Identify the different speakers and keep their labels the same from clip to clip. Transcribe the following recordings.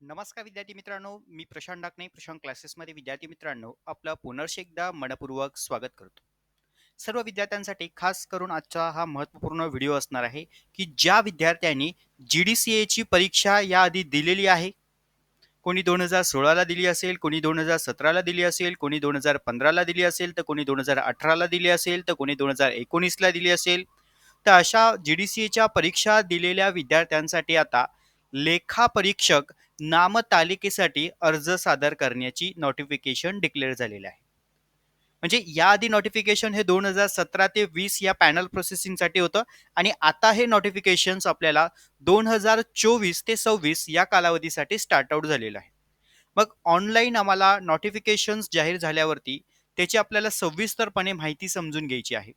Speaker 1: नमस्कार विद्यार्थी मित्रांनो, मी प्रशांत डाकणे. प्रशांत क्लासेसमध्ये विद्यार्थी मित्रांनो, आपलं पुनर्ष एकदा मनपूर्वक स्वागत करतो. सर्व विद्यार्थ्यांसाठी खास करून आजचा हा महत्त्वपूर्ण व्हिडिओ असणार आहे, की ज्या विद्यार्थ्यांनी GDCAची परीक्षा याआधी दिलेली आहे. कोणी 2016ला दिली असेल, कोणी 2017ला दिली असेल, कोणी 2015ला दिली असेल, तर कोणी 2018ला दिली असेल, तर कोणी 2019ला दिली असेल. तर अशा GDCAच्या परीक्षा दिलेल्या विद्यार्थ्यांसाठी आता लेखा परीक्षक नामतालिकेसाठी अर्ज सादर करण्याची नोटिफिकेशन डिक्लेअर झालेलं आहे. म्हणजे याआधी नोटिफिकेशन हे 2017 ते 20 या पॅनल प्रोसेसिंगसाठी होतं आणि आता हे नोटिफिकेशन्स आपल्याला 2024 ते 26 या कालावधीसाठी स्टार्ट आउट झालेलं आहे. मग ऑनलाईन आम्हाला नोटिफिकेशन्स जाहीर झाल्यावरती त्याची आपल्याला सविस्तरपणे माहिती समजून घ्यायची आहे.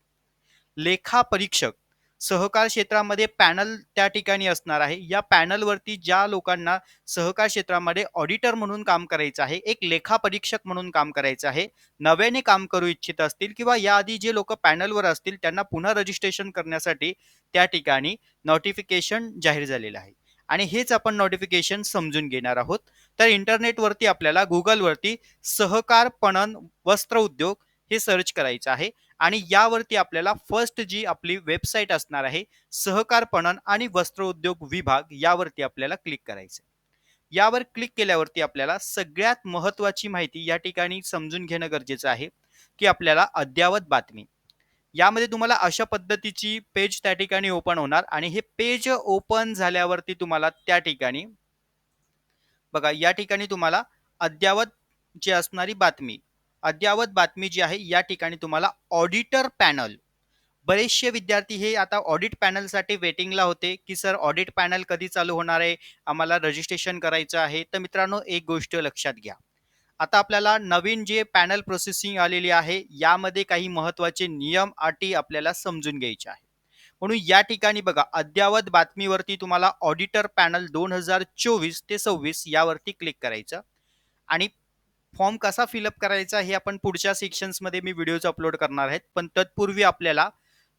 Speaker 1: लेखा परीक्षक सहकार क्षेत्रामध्ये पॅनल त्या ठिकाणी असणार आहे. या पॅनलवरती ज्या लोकांना सहकार क्षेत्रामध्ये ऑडिटर म्हणून काम करायचं आहे, एक लेखा परीक्षक म्हणून काम करायचं आहे, नव्याने काम करू इच्छित असतील किंवा याआधी जे लोक पॅनलवर असतील त्यांना पुन्हा रजिस्ट्रेशन करण्यासाठी त्या ठिकाणी नोटिफिकेशन जाहीर झालेलं आहे. आणि हेच आपण नोटिफिकेशन समजून घेणार आहोत. तर इंटरनेटवरती आपल्याला गुगलवरती सहकार पणन वस्त्र उद्योग हे सर्च करायचं आहे आणि यावरती आपल्याला फर्स्ट जी आपली वेबसाईट असणार आहे, सहकार पणन आणि वस्त्र उद्योग विभाग, यावरती आपल्याला क्लिक करायचं. यावर क्लिक केल्यावरती आपल्याला सगळ्यात महत्त्वाची माहिती या ठिकाणी समजून घेणं गरजेचं आहे, की आपल्याला अद्ययावत बातमी. यामध्ये तुम्हाला अशा पद्धतीची पेज त्या ठिकाणी ओपन होणार आणि हे पेज ओपन झाल्यावरती तुम्हाला त्या ठिकाणी बघा, या ठिकाणी तुम्हाला अद्ययावत जी असणारी बातमी, अद्ययावत बातमी जी आहे या ठिकाणी तुम्हाला ऑडिटर पॅनल. बरेचसे विद्यार्थी हे आता ऑडिट पॅनलसाठी वेटिंगला होते, की सर ऑडिट पॅनल कधी चालू होणार आहे, आम्हाला रजिस्ट्रेशन करायचं आहे. तर मित्रांनो, एक गोष्ट लक्षात घ्या, आता आपल्याला नवीन जे पॅनल प्रोसेसिंग आलेली आहे यामध्ये काही महत्त्वाचे नियम अटी आपल्याला समजून घ्यायचे आहे. म्हणून या ठिकाणी बघा, अद्ययावत बातमीवरती तुम्हाला ऑडिटर पॅनल 2024 ते 26 यावरती क्लिक करायचं आणि फॉर्म कसा फिलअप करायचा हे आपण पुढच्या सेक्शन्समध्ये मी व्हिडिओज अपलोड करणार आहेत. पण तत्पूर्वी आपल्याला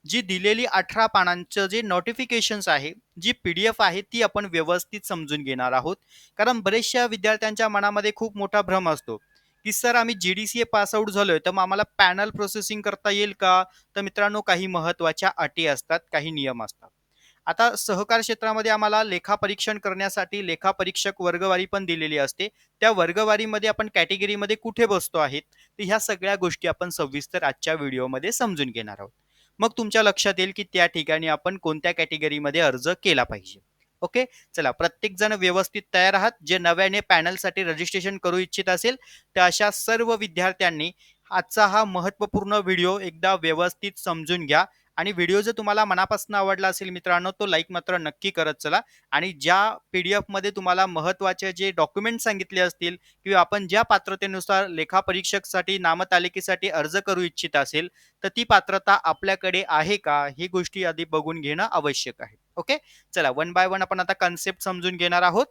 Speaker 1: जी दिलेली 18 पानांचं जे नोटिफिकेशन्स आहे, जी PDF आहे, ती आपण व्यवस्थित समजून घेणार आहोत. कारण बरेचशा विद्यार्थ्यांच्या मनामध्ये खूप मोठा भ्रम असतो, की सर आम्ही GDCA पास आउट झालोय, तर मग आम्हाला पॅनल प्रोसेसिंग करता येईल का? तर मित्रांनो, काही महत्त्वाच्या अटी असतात, काही नियम असतात. आता सहकार क्षेत्रामध्ये आम्हाला लेखा परीक्षण करण्यासाठी लेखा परीक्षक वर्गवारी पण दिलेली असते. त्या वर्गवारीमध्ये आपण कॅटेगरीमध्ये कुठे बसतो आहेत, तर ह्या सगळ्या गोष्टी आपण सविस्तर आजच्या व्हिडिओमध्ये समजून घेणार आहोत. मग तुमच्या लक्षात येईल की त्या ठिकाणी आपण कोणत्या कॅटेगरीमध्ये अर्ज केला पाहिजे. ओके, चला, प्रत्येक जण व्यवस्थित तयार आहात. जे नव्याने पॅनलसाठी रजिस्ट्रेशन करू इच्छित असेल, तर अशा सर्व विद्यार्थ्यांनी आजचा हा महत्त्वपूर्ण व्हिडिओ एकदा व्यवस्थित समजून घ्या. आणि व्हिडिओ जर तुम्हाला मनापासून आवडला असेल मित्रांनो, तो लाईक मात्र नक्की करत चला. आणि ज्या PDF मध्ये तुम्हाला महत्त्वाचे जे डॉक्युमेंट सांगितले असतील किंवा आपण ज्या पात्रतेनुसार लेखा परीक्षकसाठी नामतालिकेसाठी अर्ज करू इच्छित असेल, तर ती पात्रता आपल्याकडे आहे का, ही गोष्टी आधी बघून घेणं आवश्यक आहे. ओके, चला, वन बाय वन आपण आता कन्सेप्ट समजून घेणार आहोत.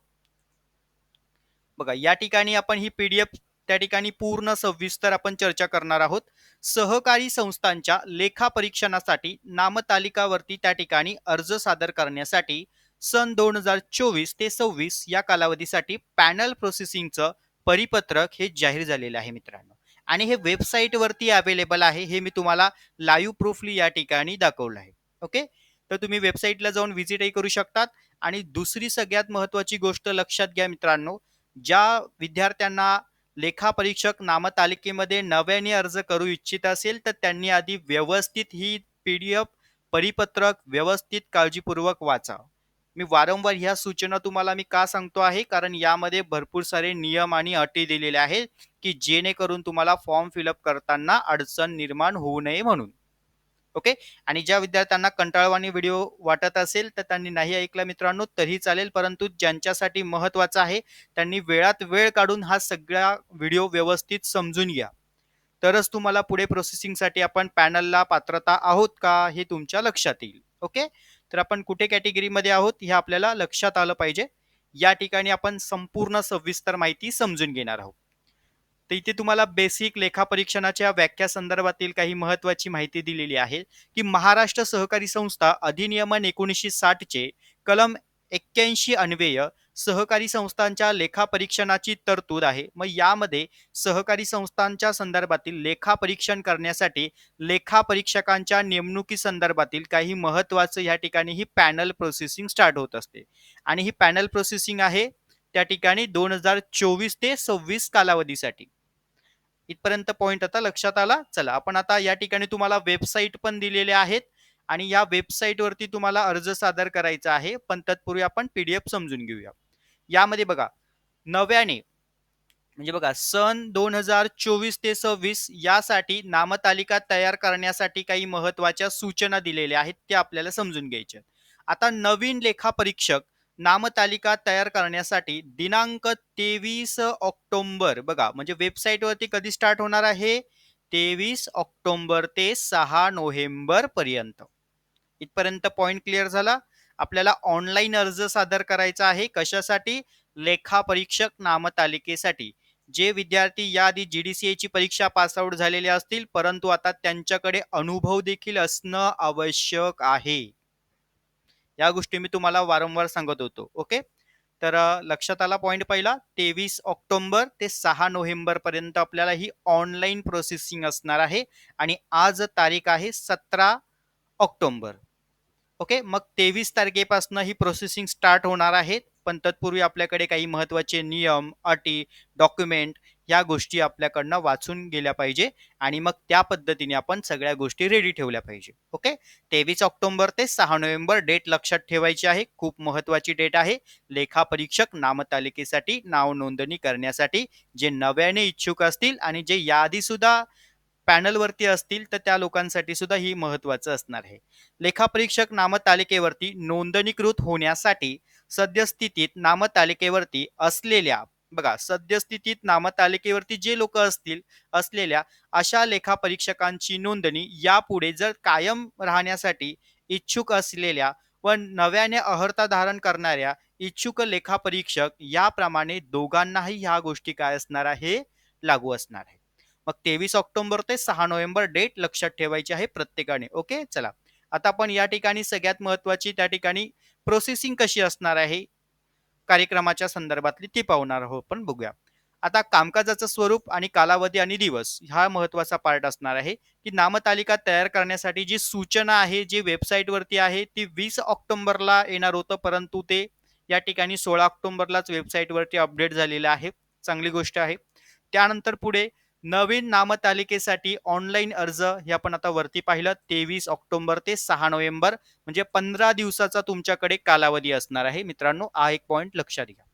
Speaker 1: बघा, या ठिकाणी आपण ही PDF त्या ठिकाणी पूर्ण सविस्तर आपण चर्चा करणार आहोत. सहकारी संस्थांच्या लेखा परीक्षणासाठी नामतालिकावरती त्या ठिकाणी अर्ज सादर करण्यासाठी सन 2024 ते 26 या कालावधीसाठी पॅनल प्रोसेसिंगचं परिपत्रक हे जाहीर झालेलं आहे मित्रांनो. आणि हे वेबसाईटवरती अवेलेबल आहे. हे मी तुम्हाला लाईव्ह प्रूफली या ठिकाणी दाखवलं आहे. ओके, तर तुम्ही वेबसाईटला जाऊन व्हिजिटही करू शकतात. आणि दुसरी सगळ्यात महत्त्वाची गोष्ट लक्षात घ्या मित्रांनो, ज्या विद्यार्थ्यांना लेखा परीक्षक नामतालिकेमध्ये नव्याने अर्ज करू इच्छित असेल, तर त्यांनी आधी व्यवस्थित ही PDF परिपत्रक व्यवस्थित काळजीपूर्वक वाचा. मी वारंवार ह्या सूचना तुम्हाला मी का सांगतो आहे, कारण यामध्ये भरपूर सारे नियम आणि अटी दिलेले आहेत, की जेणेकरून तुम्हाला फॉर्म फिलअप करताना अडचण निर्माण होऊ नये म्हणून. ओके, आणि ज्या विद्यार्थ्यांना कंटाळवाणी व्हिडिओ वाटत असेल तर त्यांनी नाही ऐकला मित्रांनो तरी चालेल, परंतु ज्यांच्यासाठी महत्त्वाचं आहे त्यांनी वेळात वेळ काढून हा सगळा व्हिडिओ व्यवस्थित समजून घ्या. तरच तुम्हाला पुढे प्रोसेसिंगसाठी आपण पॅनलला पात्रता आहोत का हे तुमच्या लक्षात येईल. ओके, तर आपण कुठे कॅटेगरीमध्ये आहोत हे आपल्याला लक्षात आलं पाहिजे. या ठिकाणी आपण संपूर्ण सविस्तर माहिती समजून घेणार आहोत. तर इथे तुम्हाला बेसिक लेखापरीक्षणाच्या व्याख्या संदर्भातील काही महत्त्वाची माहिती दिलेली आहे, की महाराष्ट्र सहकारी संस्था अधिनियमन 1960 चे कलम 81 अन्वये सहकारी संस्थांच्या लेखापरीक्षणाची तरतूद आहे. मग यामध्ये सहकारी संस्थांच्या संदर्भातील लेखापरीक्षण करण्यासाठी लेखापरीक्षकांच्या नेमणुकीसंदर्भातील काही महत्त्वाचं या ठिकाणी ही पॅनल प्रोसेसिंग स्टार्ट होत असते. आणि ही पॅनल प्रोसेसिंग आहे त्या ठिकाणी 2024 ते 26 कालावधीसाठी. इथपर्यंत पॉइंट आता लक्षात आला. चला आपण आता या ठिकाणी तुम्हाला वेबसाईट पण दिलेले आहेत आणि या वेबसाईट वरती तुम्हाला अर्ज सादर करायचा आहे. पण तत्पूर्वी आपण पीडीएफ समजून घेऊया. यामध्ये बघा नव्याने म्हणजे बघा सन 2024 ते 26 यासाठी नामतालिका तयार करण्यासाठी काही महत्वाच्या सूचना दिलेल्या आहेत त्या आपल्याला समजून घ्यायच्या. आता नवीन लेखापरीक्षक नामतालिका तयार करण्यासाठी दिनांक 23 ऑक्टोबर बघा म्हणजे वेबसाईटवरती कधी स्टार्ट होणार आहे 23 ऑक्टोबर ते 6 नोव्हेंबर पर्यंत. इथपर्यंत पॉइंट क्लिअर झाला. आपल्याला ऑनलाईन अर्ज सादर करायचा आहे कशासाठी लेखापरीक्षक नामतालिकेसाठी. जे विद्यार्थी याआधी जीडीसीएची परीक्षा पास आउट झालेले असतील परंतु आता त्यांच्याकडे अनुभव देखील असणं आवश्यक आहे. या गोष्टी मी तुम्हाला वारंवार सांगत होतो. ओके तर लक्षात आला पॉइंट पहिला 23 ऑक्टोबर ते 6 नोव्हेंबर पर्यंत आपल्याला ही ऑनलाईन प्रोसेसिंग असणार आहे आणि आज तारीख आहे 17 ऑक्टोबर. ओके मग 23 तारखेपासून ही प्रोसेसिंग स्टार्ट होणार आहे. पण तत्पूर्वी आपल्याकडे काही महत्वाचे नियम अटी डॉक्युमेंट या गोष्टी आपल्याकडनं वाचून गेल्या पाहिजे आणि मग त्या पद्धतीने आपण सगळ्या गोष्टी रेडी ठेवल्या पाहिजे. ओके 23 ऑक्टोबर ते 6 नोव्हेंबर डेट लक्षात ठेवायची आहे. खूप महत्वाची डेट आहे. लेखापरीक्षक नामतालिकेसाठी नाव नोंदणी करण्यासाठी जे नव्याने इच्छुक असतील आणि जे याआधी सुद्धा पॅनल वरती असतील तर त्या लोकांसाठी सुद्धा ही महत्वाचं असणार आहे. लेखापरीक्षक नामतालिकेवरती नोंदणीकृत होण्यासाठी सद्यस्थितीत नामतालिकेवरती असलेल्या बघा सद्यस्थितीत नामतालिकेवरती जे लोक असलेल्या अशा लेखापरीक्षकांची नोंदणी यापुढे जर कायम राहण्यासाठी इच्छुक असलेल्या व नव्याने अर्हता धारण करणाऱ्या इच्छुक लेखापरीक्षक याप्रमाणे दोघांनाही ह्या गोष्टी काय असणार आहे लागू असणार आहे. मग 23 ऑक्टोबर ते 6 नोव्हेंबर डेट लक्षात ठेवायची आहे प्रत्येकाने. ओके चला आता आपण या ठिकाणी सगळ्यात महत्वाची त्या ठिकाणी प्रोसेसिंग कशी असणार आहे कार्यक्रमाच्या संदर्भातली ती पाहणार आहोत. पण बघूया आता कामकाजाचं स्वरूप आणि कालावधी आणि दिवस हा महत्वाचा पार्ट असणार आहे की नामतालिका तयार करण्यासाठी जी सूचना आहे जी वेबसाईट वरती आहे ती 20 ऑक्टोबरला येणार होतं परंतु ते या ठिकाणी 16 ऑक्टोबरलाच वेबसाईट वरती अपडेट झालेलं आहे. चांगली गोष्ट आहे. त्यानंतर पुढे नवीन नामतालिकेसाठी ऑनलाईन अर्ज हे आपण आता वरती पाहिलं 23 ऑक्टोबर ते 6 नोव्हेंबर म्हणजे 15 दिवसाचा तुमच्याकडे कालावधी असणार आहे मित्रांनो. हा एक पॉइंट लक्षात घ्या.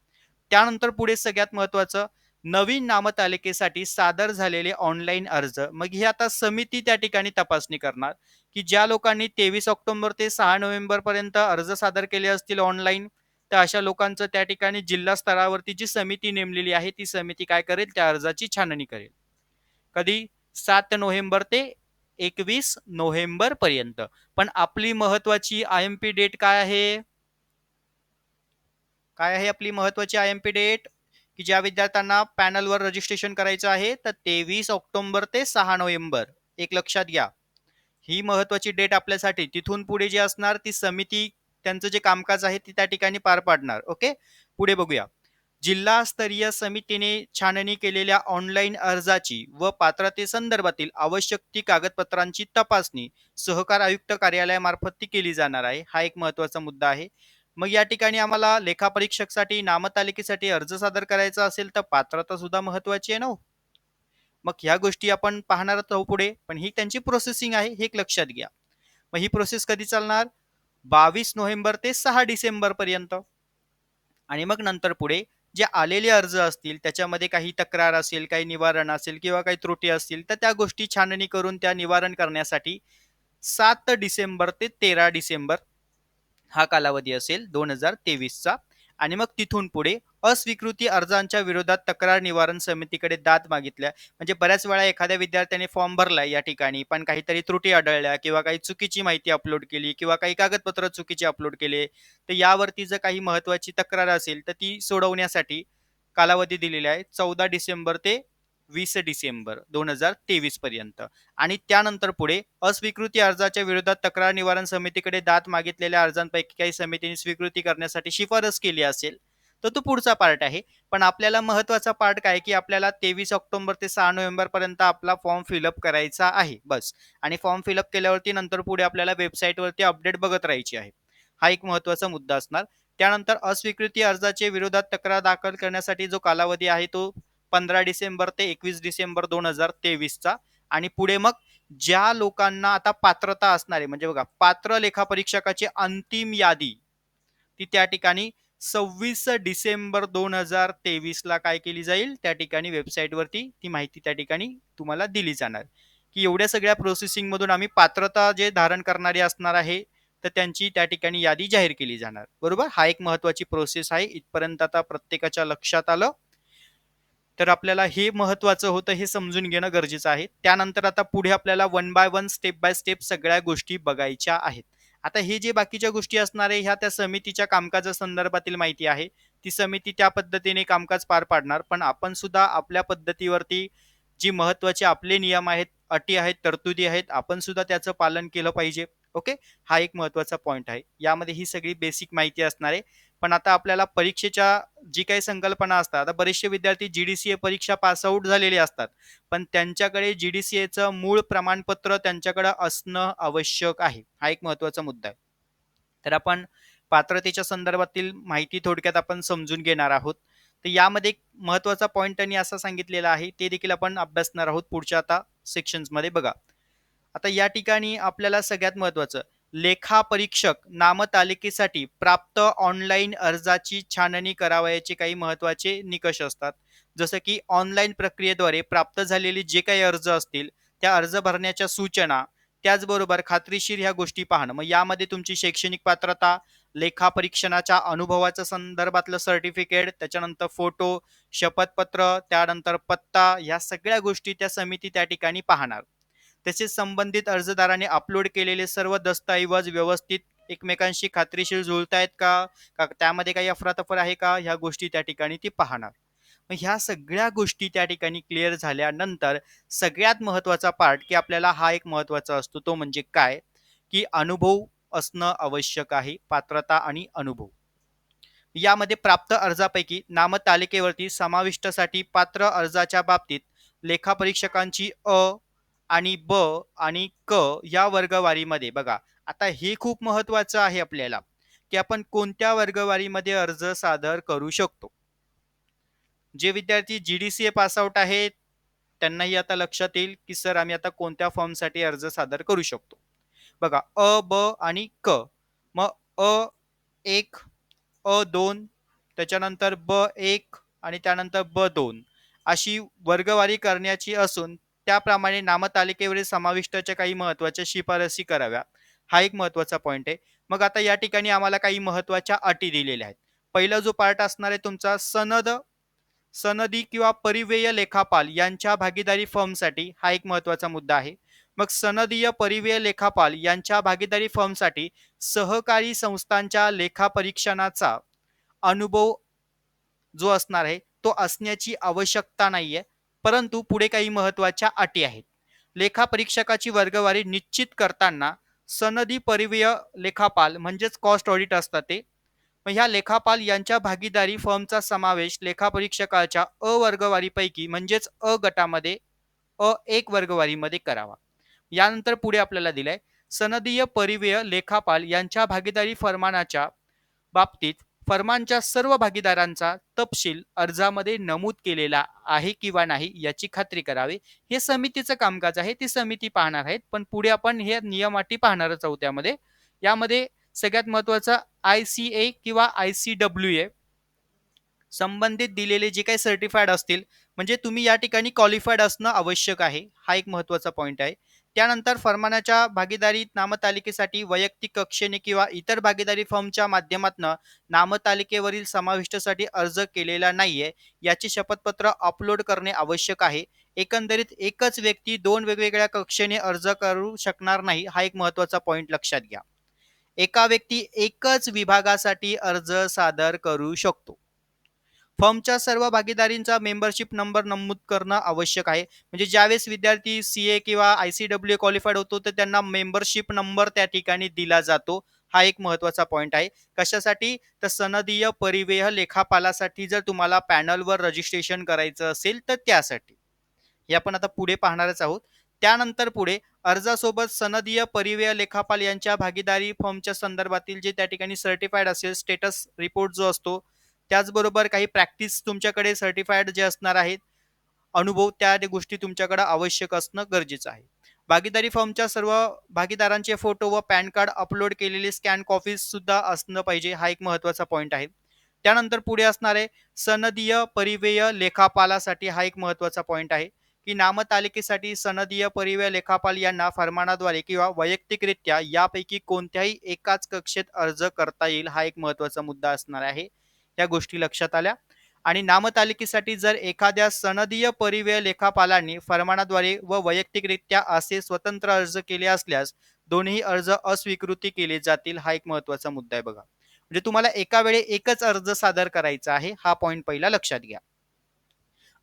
Speaker 1: त्यानंतर पुढे सगळ्यात महत्वाचं नवीन नामतालिकेसाठी सादर झालेले ऑनलाईन अर्ज मग ही आता समिती त्या ठिकाणी तपासणी करणार की ज्या लोकांनी 23 ऑक्टोबर ते 6 नोव्हेंबर पर्यंत अर्ज सादर केले असतील ऑनलाईन तर अशा लोकांचं त्या ठिकाणी जिल्हा स्तरावरती जी समिती नेमलेली आहे ती समिती काय करेल त्या अर्जाची छाननी करेल. कधी 7 नोव्हेंबर ते 21 नोव्हेंबर पर्यंत. पण आपली महत्वाची आयएमपी डेट काय आहे आपली महत्वाची आयएमपी डेट की ज्या विद्यार्थ्यांना पॅनलवर रजिस्ट्रेशन करायचं आहे तर 23 ऑक्टोबर ते 6 नोव्हेंबर एक लक्षात घ्या. ही महत्वाची डेट आपल्यासाठी. तिथून पुढे जी असणार ती समिती त्यांचं जे कामकाज आहे ती त्या ठिकाणी पार पाडणार. ओके पुढे बघूया. जिल्हास्तरीय समितीने छाननी केलेल्या ऑनलाईन अर्जाची व पात्रतेसंदर्भातील आवश्यक ती कागदपत्रांची तपासणी सहकार आयुक्त कार्यालयामार्फत ती केली जाणार आहे. हा एक महत्वाचा मुद्दा आहे. मग या ठिकाणी आम्हाला लेखापरीक्षकसाठी नामतालिकेसाठी अर्ज सादर करायचा असेल तर पात्रता सुद्धा महत्वाची आहे ना. मग ह्या गोष्टी आपण पाहणार आहोत पुढे. पण ही त्यांची प्रोसेसिंग आहे हे एक लक्षात घ्या. मग ही प्रोसेस कधी चालणार 22 नोव्हेंबर ते 6 डिसेंबर पर्यंत. आणि मग नंतर पुढे जे आलेले अर्ज असतील त्याच्यामध्ये काही तक्रार असेल काही निवारण असेल किंवा काही त्रुटी असतील तर त्या गोष्टी छाननी करून त्या निवारण करण्यासाठी 7 डिसेंबर ते 13 डिसेंबर हा कालावधी असेल 2023चा. आणि मग तिथून पुढे अस्वीकृती अर्जांच्या विरोधात तक्रार निवारण समितीकडे दाद मागितल्या म्हणजे बऱ्याच वेळा एखाद्या विद्यार्थ्याने फॉर्म भरलाय या ठिकाणी पण काहीतरी त्रुटी आढळल्या किंवा काही चुकीची माहिती अपलोड केली किंवा काही कागदपत्र चुकीचे अपलोड केले तर यावरती जर काही महत्वाची तक्रार असेल तर ती सोडवण्यासाठी कालावधी दिलेला आहे 14 डिसेंबर ते 20 डिसेंबर 2023 पर्यंत. आणि त्यानंतर पुढे अस्वीकृती अर्जाच्या विरोधात तक्रार निवारण समितीकडे दाद मागितलेल्या अर्जांपैकी काही समितीने स्वीकृती करण्यासाठी शिफारस केली असेल तर तो पुढचा पार्ट आहे. पण आपल्याला महत्त्वाचा पार्ट काय, की आपल्याला 23 ऑक्टोबर ते 6 नोव्हेंबरपर्यंत आपला फॉर्म फिलअप करायचा आहे बस. आणि फॉर्म फिलअप केल्यावरती नंतर पुढे आपल्याला वेबसाईटवरती अपडेट बघत राहायची आहे. हा एक महत्त्वाचा मुद्दा असणार. त्यानंतर अस्वीकृती अर्जाचे विरोधात तक्रार दाखल करण्यासाठी जो कालावधी आहे तो 15 डिसेंबर ते 21 डिसेंबर 2023चा. आणि पुढे मग ज्या लोकांना आता पात्रता असणार आहे, म्हणजे बघा पात्र लेखापरीक्षकाची अंतिम यादी ती त्या ठिकाणी 26 डिसेंबर 2023ला काय केली जाईल, त्या ठिकाणी वेबसाईटवरती ती माहिती त्या ठिकाणी तुम्हाला दिली जाणार, की एवढ्या सगळ्या प्रोसेसिंग मधून आम्ही पात्रता जे धारण करणारे असणार आहे तर त्यांची त्या ठिकाणी यादी जाहीर केली जाणार. बरोबर, हा एक महत्वाची प्रोसेस आहे. इथपर्यंत आता प्रत्येकाच्या लक्षात आलं. तर आपल्याला हे महत्वाचं होतं, हे समजून घेणं गरजेचं आहे. त्यानंतर आता पुढे आपल्याला one by one step by step सगळ्या गोष्टी बघायच्या आहेत. आता हे जे बाकीच्या गोष्टी असणार आहे ह्या त्या समितीच्या कामकाजा संदर्भातील माहिती आहे. ती समिती त्या पद्धतीने कामकाज पार पाडणार, पण आपण सुद्धा आपल्या पद्धतीवरती जी महत्वाचे आपले नियम आहेत, अटी आहेत, तरतुदी आहेत, आपण सुद्धा त्याचं पालन केलं पाहिजे. ओके, हा एक महत्वाचा पॉइंट आहे. यामध्ये ही सगळी बेसिक माहिती असणार आहे. पण आता आपल्याला परीक्षेच्या जी काही संकल्पना असतात, आता बरेचसे विद्यार्थी जीडीसीए परीक्षा पास आउट झालेले असतात, पण त्यांच्याकडे जीडीसीएचं मूळ प्रमाणपत्र त्यांच्याकडे असणं आवश्यक आहे. हा एक महत्वाचा मुद्दा आहे. तर आपण पात्रतेच्या संदर्भातील माहिती थोडक्यात आपण समजून घेणार आहोत. तर यामध्ये एक महत्वाचा पॉइंट त्यांनी असा सांगितलेला आहे, ते देखील आपण अभ्यासणार आहोत पुढच्या आता सेक्शन्स मध्ये. बघा, आता या ठिकाणी आपल्याला सगळ्यात महत्वाचं, लेखापरीक्षक नामतालिकेसाठी प्राप्त ऑनलाईन अर्जाची छाननी करावयाचे काही महत्वाचे निकष असतात. जसं की ऑनलाईन प्रक्रियेद्वारे प्राप्त झालेले जे काही अर्ज असतील त्या अर्ज भरण्याच्या सूचना, त्याचबरोबर खात्रीशीर ह्या गोष्टी पाहणं. मग यामध्ये तुमची शैक्षणिक पात्रता, लेखापरीक्षणाच्या अनुभवाच्या संदर्भातलं सर्टिफिकेट, त्याच्यानंतर फोटो, शपथपत्र, त्यानंतर पत्ता, या सगळ्या गोष्टी त्या समिती त्या ठिकाणी पाहणार. तसेच संबंधित अर्जदाराने अपलोड केलेले सर्व दस्तऐवज व्यवस्थित एकमेकांशी खात्रीशीर जुळतायत का, त्यामध्ये काही अफरातफर आहे का, ह्या गोष्टी त्या ठिकाणी ती पाहणार. मग ह्या सगळ्या गोष्टी त्या ठिकाणी क्लिअर झाल्यानंतर सगळ्यात महत्वाचा पार्ट, की आपल्याला हा एक महत्वाचा असतो, तो म्हणजे काय, की अनुभव असणं आवश्यक आहे. पात्रता आणि अनुभव. यामध्ये प्राप्त अर्जापैकी नामतालिकेवरती समाविष्टसाठी पात्र अर्जाच्या बाबतीत लेखापरीक्षकांची अ आणि ब आणि क या वर्गवारीमध्ये, बघा आता हे खूप महत्वाचं आहे आपल्याला, की आपण कोणत्या वर्गवारीमध्ये अर्ज सादर करू शकतो. जे विद्यार्थी जीडीसीए पास आउट आहेत त्यांनाही आता लक्षात येईल, की सर आम्ही आता कोणत्या फॉर्मसाठी अर्ज सादर करू शकतो. बघा, अ ब आणि क. मग अ एक, अ दोन, त्याच्यानंतर ब एक आणि त्यानंतर ब दोन अशी वर्गवारी करण्याची असून त्याप्रमाणे नामतालिकेवरील समाविष्टच्या काही महत्वाच्या शिफारसी कराव्या. हा एक महत्वाचा पॉइंट आहे. मग आता या ठिकाणी आम्हाला काही महत्वाच्या अटी दिलेल्या आहेत. पहिला जो पार्ट असणार आहे तुमचा, सनदी किंवा परिवेय लेखापाल यांच्या भागीदारी फर्मसाठी, हा एक महत्वाचा मुद्दा आहे. मग सनदीय परिवेय लेखापाल यांच्या भागीदारी फर्मसाठी सहकारी संस्थांच्या लेखापरीक्षणाचा अनुभव जो असणार आहे तो असण्याची आवश्यकता नाहीये, परंतु पुढे काही महत्वाच्या अटी आहेत. लेखापरीक्षकाची वर्गवारी निश्चित करताना सनदी परिवेय लेखापाल म्हणजेच कॉस्ट ऑडिट असतात ते, मग ह्या लेखापाल यांच्या भागीदारी फर्मचा समावेश लेखापरीक्षकाच्या अ वर्गवारीपैकी म्हणजेच अ गटामध्ये अ एक वर्गवारीमध्ये करावा. यानंतर पुढे आपल्याला दिलंय, सनदीय परिवेय लेखापाल यांच्या भागीदारी फरमानाच्या बाबतीत फर्मांच्या सर्व भागीदारांचा तपशील अर्जामध्ये नमूद केलेला आहे किंवा नाही याची खात्री करावी. हे समितीचं कामकाज आहे, ती समिती पाहणार आहेत, पण पुढे आपण हे नियम अटी पाहणारच आहोत. त्यामध्ये यामध्ये सगळ्यात महत्वाचा ICA किंवा ICWA संबंधित दिलेले जे काही सर्टिफाईड असतील, म्हणजे तुम्ही या ठिकाणी क्वालिफाईड असणं आवश्यक आहे. हा एक महत्वाचा पॉइंट आहे. त्यानंतर फर्मानाच्या भागीदारी नामतालिकेसाठी वैयक्तिक कक्षेने किंवा इतर भागीदारी फर्मच्या माध्यमातून नामतालिकेवरील समाविष्टसाठी अर्ज केलेला नाहीये याचे शपथपत्र अपलोड करणे आवश्यक आहे. एकंदरीत एकच व्यक्ती दोन वेगवेगळ्या कक्षेने अर्ज करू शकणार नाही. हा एक महत्वाचा पॉइंट लक्षात घ्या. एका व्यक्ती एकच विभागासाठी अर्ज सादर करू शकतो. फर्मच्या सर्व भागीदारींचा मेंबरशिप नंबर नमूद करणं आवश्यक आहे. म्हणजे ज्यावेळेस विद्यार्थी CA किंवा ICWA क्वालिफाईड होतो तर त्यांना मेंबरशिप नंबर त्या ठिकाणी दिला जातो. हा एक महत्वाचा पॉईंट आहे. कशासाठी? तर सनदीय परिव्यय लेखापालासाठी जर तुम्हाला पॅनलवर रजिस्ट्रेशन करायचं असेल तर त्यासाठी. हे आपण आता पुढे पाहणारच आहोत. त्यानंतर पुढे अर्जासोबत सनदीय परिव्यय लेखापाल यांच्या भागीदारी फॉर्मच्या संदर्भातील जे त्या ठिकाणी सर्टिफाईड असेल स्टेटस रिपोर्ट जो असतो, त्याचबरोबर काही प्रॅक्टिस तुमच्याकडे सर्टिफाईड जे असणार आहेत अनुभव, त्या गोष्टी तुमच्याकडे आवश्यक असणं गरजेचं आहे. भागीदारी फॉर्मच्या सर्व भागीदारांचे फोटो व पॅन कार्ड अपलोड केलेले स्कॅन कॉपीज सुद्धा असणं पाहिजे. हा एक महत्वाचा पॉईंट आहे. त्यानंतर पुढे असणार आहे सनदीय परिव्यय लेखापालासाठी. हा एक महत्वाचा पॉईंट आहे की नामतालिकेसाठी सनदीय परिव्यय लेखापाल यांना फरमानाद्वारे किंवा वैयक्तिकरित्या यापैकी कोणत्याही एकाच कक्षेत अर्ज करता येईल. हा एक महत्वाचा मुद्दा असणार आहे. या गोष्टी लक्षात आल्या. आणि नामतालिकेसाठी जर एखाद्या सनदीय परिव्यय लेखापालांनी फरमानाद्वारे व वैयक्तिकरित्या असे स्वतंत्र अर्ज केले असल्यास दोन्ही अर्ज अस्वीकृती केले जातील. हा एक महत्वाचा मुद्दा आहे बघा. म्हणजे तुम्हाला एका वेळी एकच अर्ज सादर करायचा आहे. हा पॉईंट पहिला लक्षात घ्या.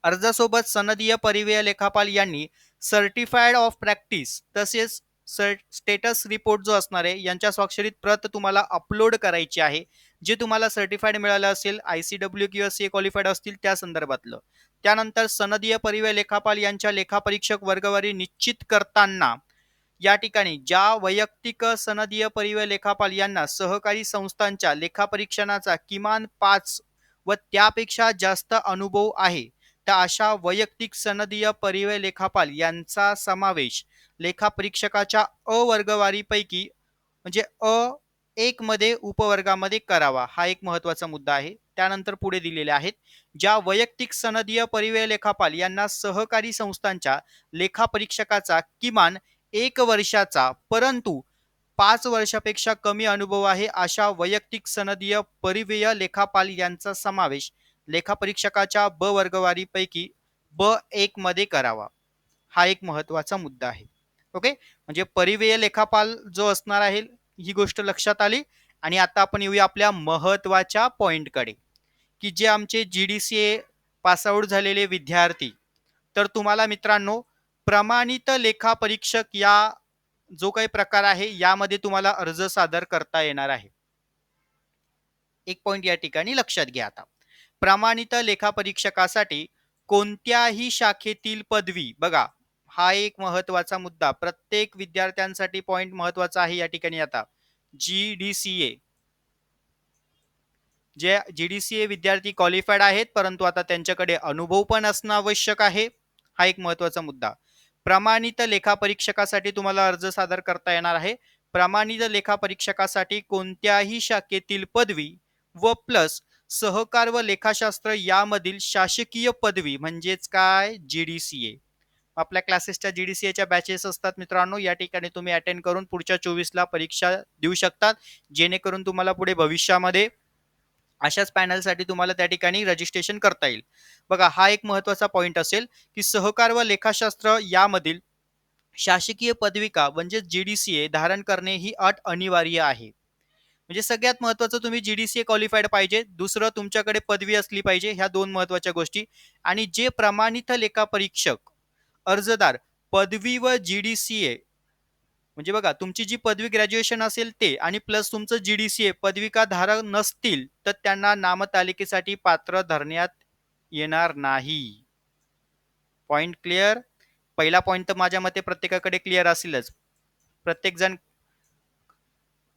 Speaker 1: अर्जासोबत सनदीय परिव्यय लेखापाल यांनी सर्टिफाईड ऑफ प्रॅक्टिस तसेच स्टेटस रिपोर्ट जो असणार आहे यांच्या स्वाक्षरीत प्रत तुम्हाला अपलोड करायची आहे. जे तुम्हाला सर्टिफाईड मिळालं असेल ICW किंवा CA क्वालिफाईड असतील त्या संदर्भातलं. त्यानंतर सनदीय परिव्यय लेखापाल यांच्या लेखापरीक्षक वर्गवारी निश्चित करताना या ठिकाणी ज्या वैयक्तिक सनदीय परिव्यय लेखापाल यांना सहकारी संस्थांच्या लेखापरीक्षणाचा किमान 5 व त्यापेक्षा जास्त अनुभव आहे तर अशा वैयक्तिक सनदीय परिव्यय लेखापाल यांचा समावेश लेखापरीक्षकाच्या वर्गवारीपैकी म्हणजे A1 मध्ये उपवर्गामध्ये करावा. हा एक महत्वाचा मुद्दा आहे. त्यानंतर पुढे दिलेले आहेत ज्या वैयक्तिक सनदीय परिव्यय लेखापाल यांना सहकारी संस्थांच्या लेखापरीक्षकाचा किमान 1 वर्षाचा परंतु 5 वर्षापेक्षा कमी अनुभव आहे अशा वैयक्तिक सनदीय परिव्यय लेखापाल यांचा समावेश लेखापरीक्षकाच्या ब वर्गवारीपैकी B1 मध्ये करावा. हा एक महत्वाचा मुद्दा आहे. ओके, म्हणजे परिव्यय लेखापाल जो असणार आहे ही गोष्ट लक्षात आली. आणि आता आपण येऊया आपल्या महत्वाच्या पॉइंटकडे की जे आमचे GDCA पासआउट झालेले विद्यार्थी, तर तुम्हाला मित्रांनो प्रमाणित लेखापरीक्षक या जो काही प्रकार आहे यामध्ये तुम्हाला अर्ज सादर करता येणार आहे. एक पॉइंट या ठिकाणी लक्षात घ्या. आता प्रमाणित लेखापरीक्षकासाठी कोणत्याही शाखेतील पदवी, बघा हा एक महत्वाचा मुद्दा प्रत्येक विद्यार्थ्यांसाठी पॉइंट महत्वाचा आहे या ठिकाणी. आता GDCA जे GDCA विद्यार्थी क्वालिफाईड आहेत परंतु आता त्यांच्याकडे अनुभव पण असणं आवश्यक आहे. हा एक महत्वाचा मुद्दा. प्रमाणित लेखापरीक्षकासाठी तुम्हाला अर्ज सादर करता येणार आहे. प्रमाणित लेखापरीक्षकासाठी कोणत्याही शाखेतील पदवी व प्लस सहकार व लेखाशास्त्र यामधील शासकीय पदवी म्हणजेच काय GDCA. आपल्या क्लासेसच्या GDCAच्या बॅचेस असतात मित्रांनो. या ठिकाणी तुम्ही अटेंड करून पुढच्या 24 ला परीक्षा देऊ शकतात जेणेकरून तुम्हाला पुढे भविष्यामध्ये अशाच पॅनलसाठी तुम्हाला त्या ठिकाणी रजिस्ट्रेशन करता येईल. बघा हा एक महत्वाचा पॉइंट असेल की सहकार व लेखाशास्त्र यामधील शासकीय पदविका म्हणजे GDCA धारण करणे ही अट अनिवार्य आहे. म्हणजे सगळ्यात महत्वाचं तुम्ही GDCA क्वालिफाईड पाहिजे. दुसरं तुमच्याकडे पदवी असली पाहिजे. ह्या दोन महत्वाच्या गोष्टी. आणि जे प्रमाणित लेखापरीक्षक अर्जदार पदवी व GDCA म्हणजे बघा तुमची जी पदवी ग्रॅज्युएशन असेल ते आणि प्लस तुमचं GDCA पदविका धारक नसतील तर त्यांना नामतालिकेसाठी पात्र धरण्यात येणार नाही. Point clear. पहिला पॉइंट तर माझ्या मते प्रत्येकाकडे क्लिअर असेलच. प्रत्येक जण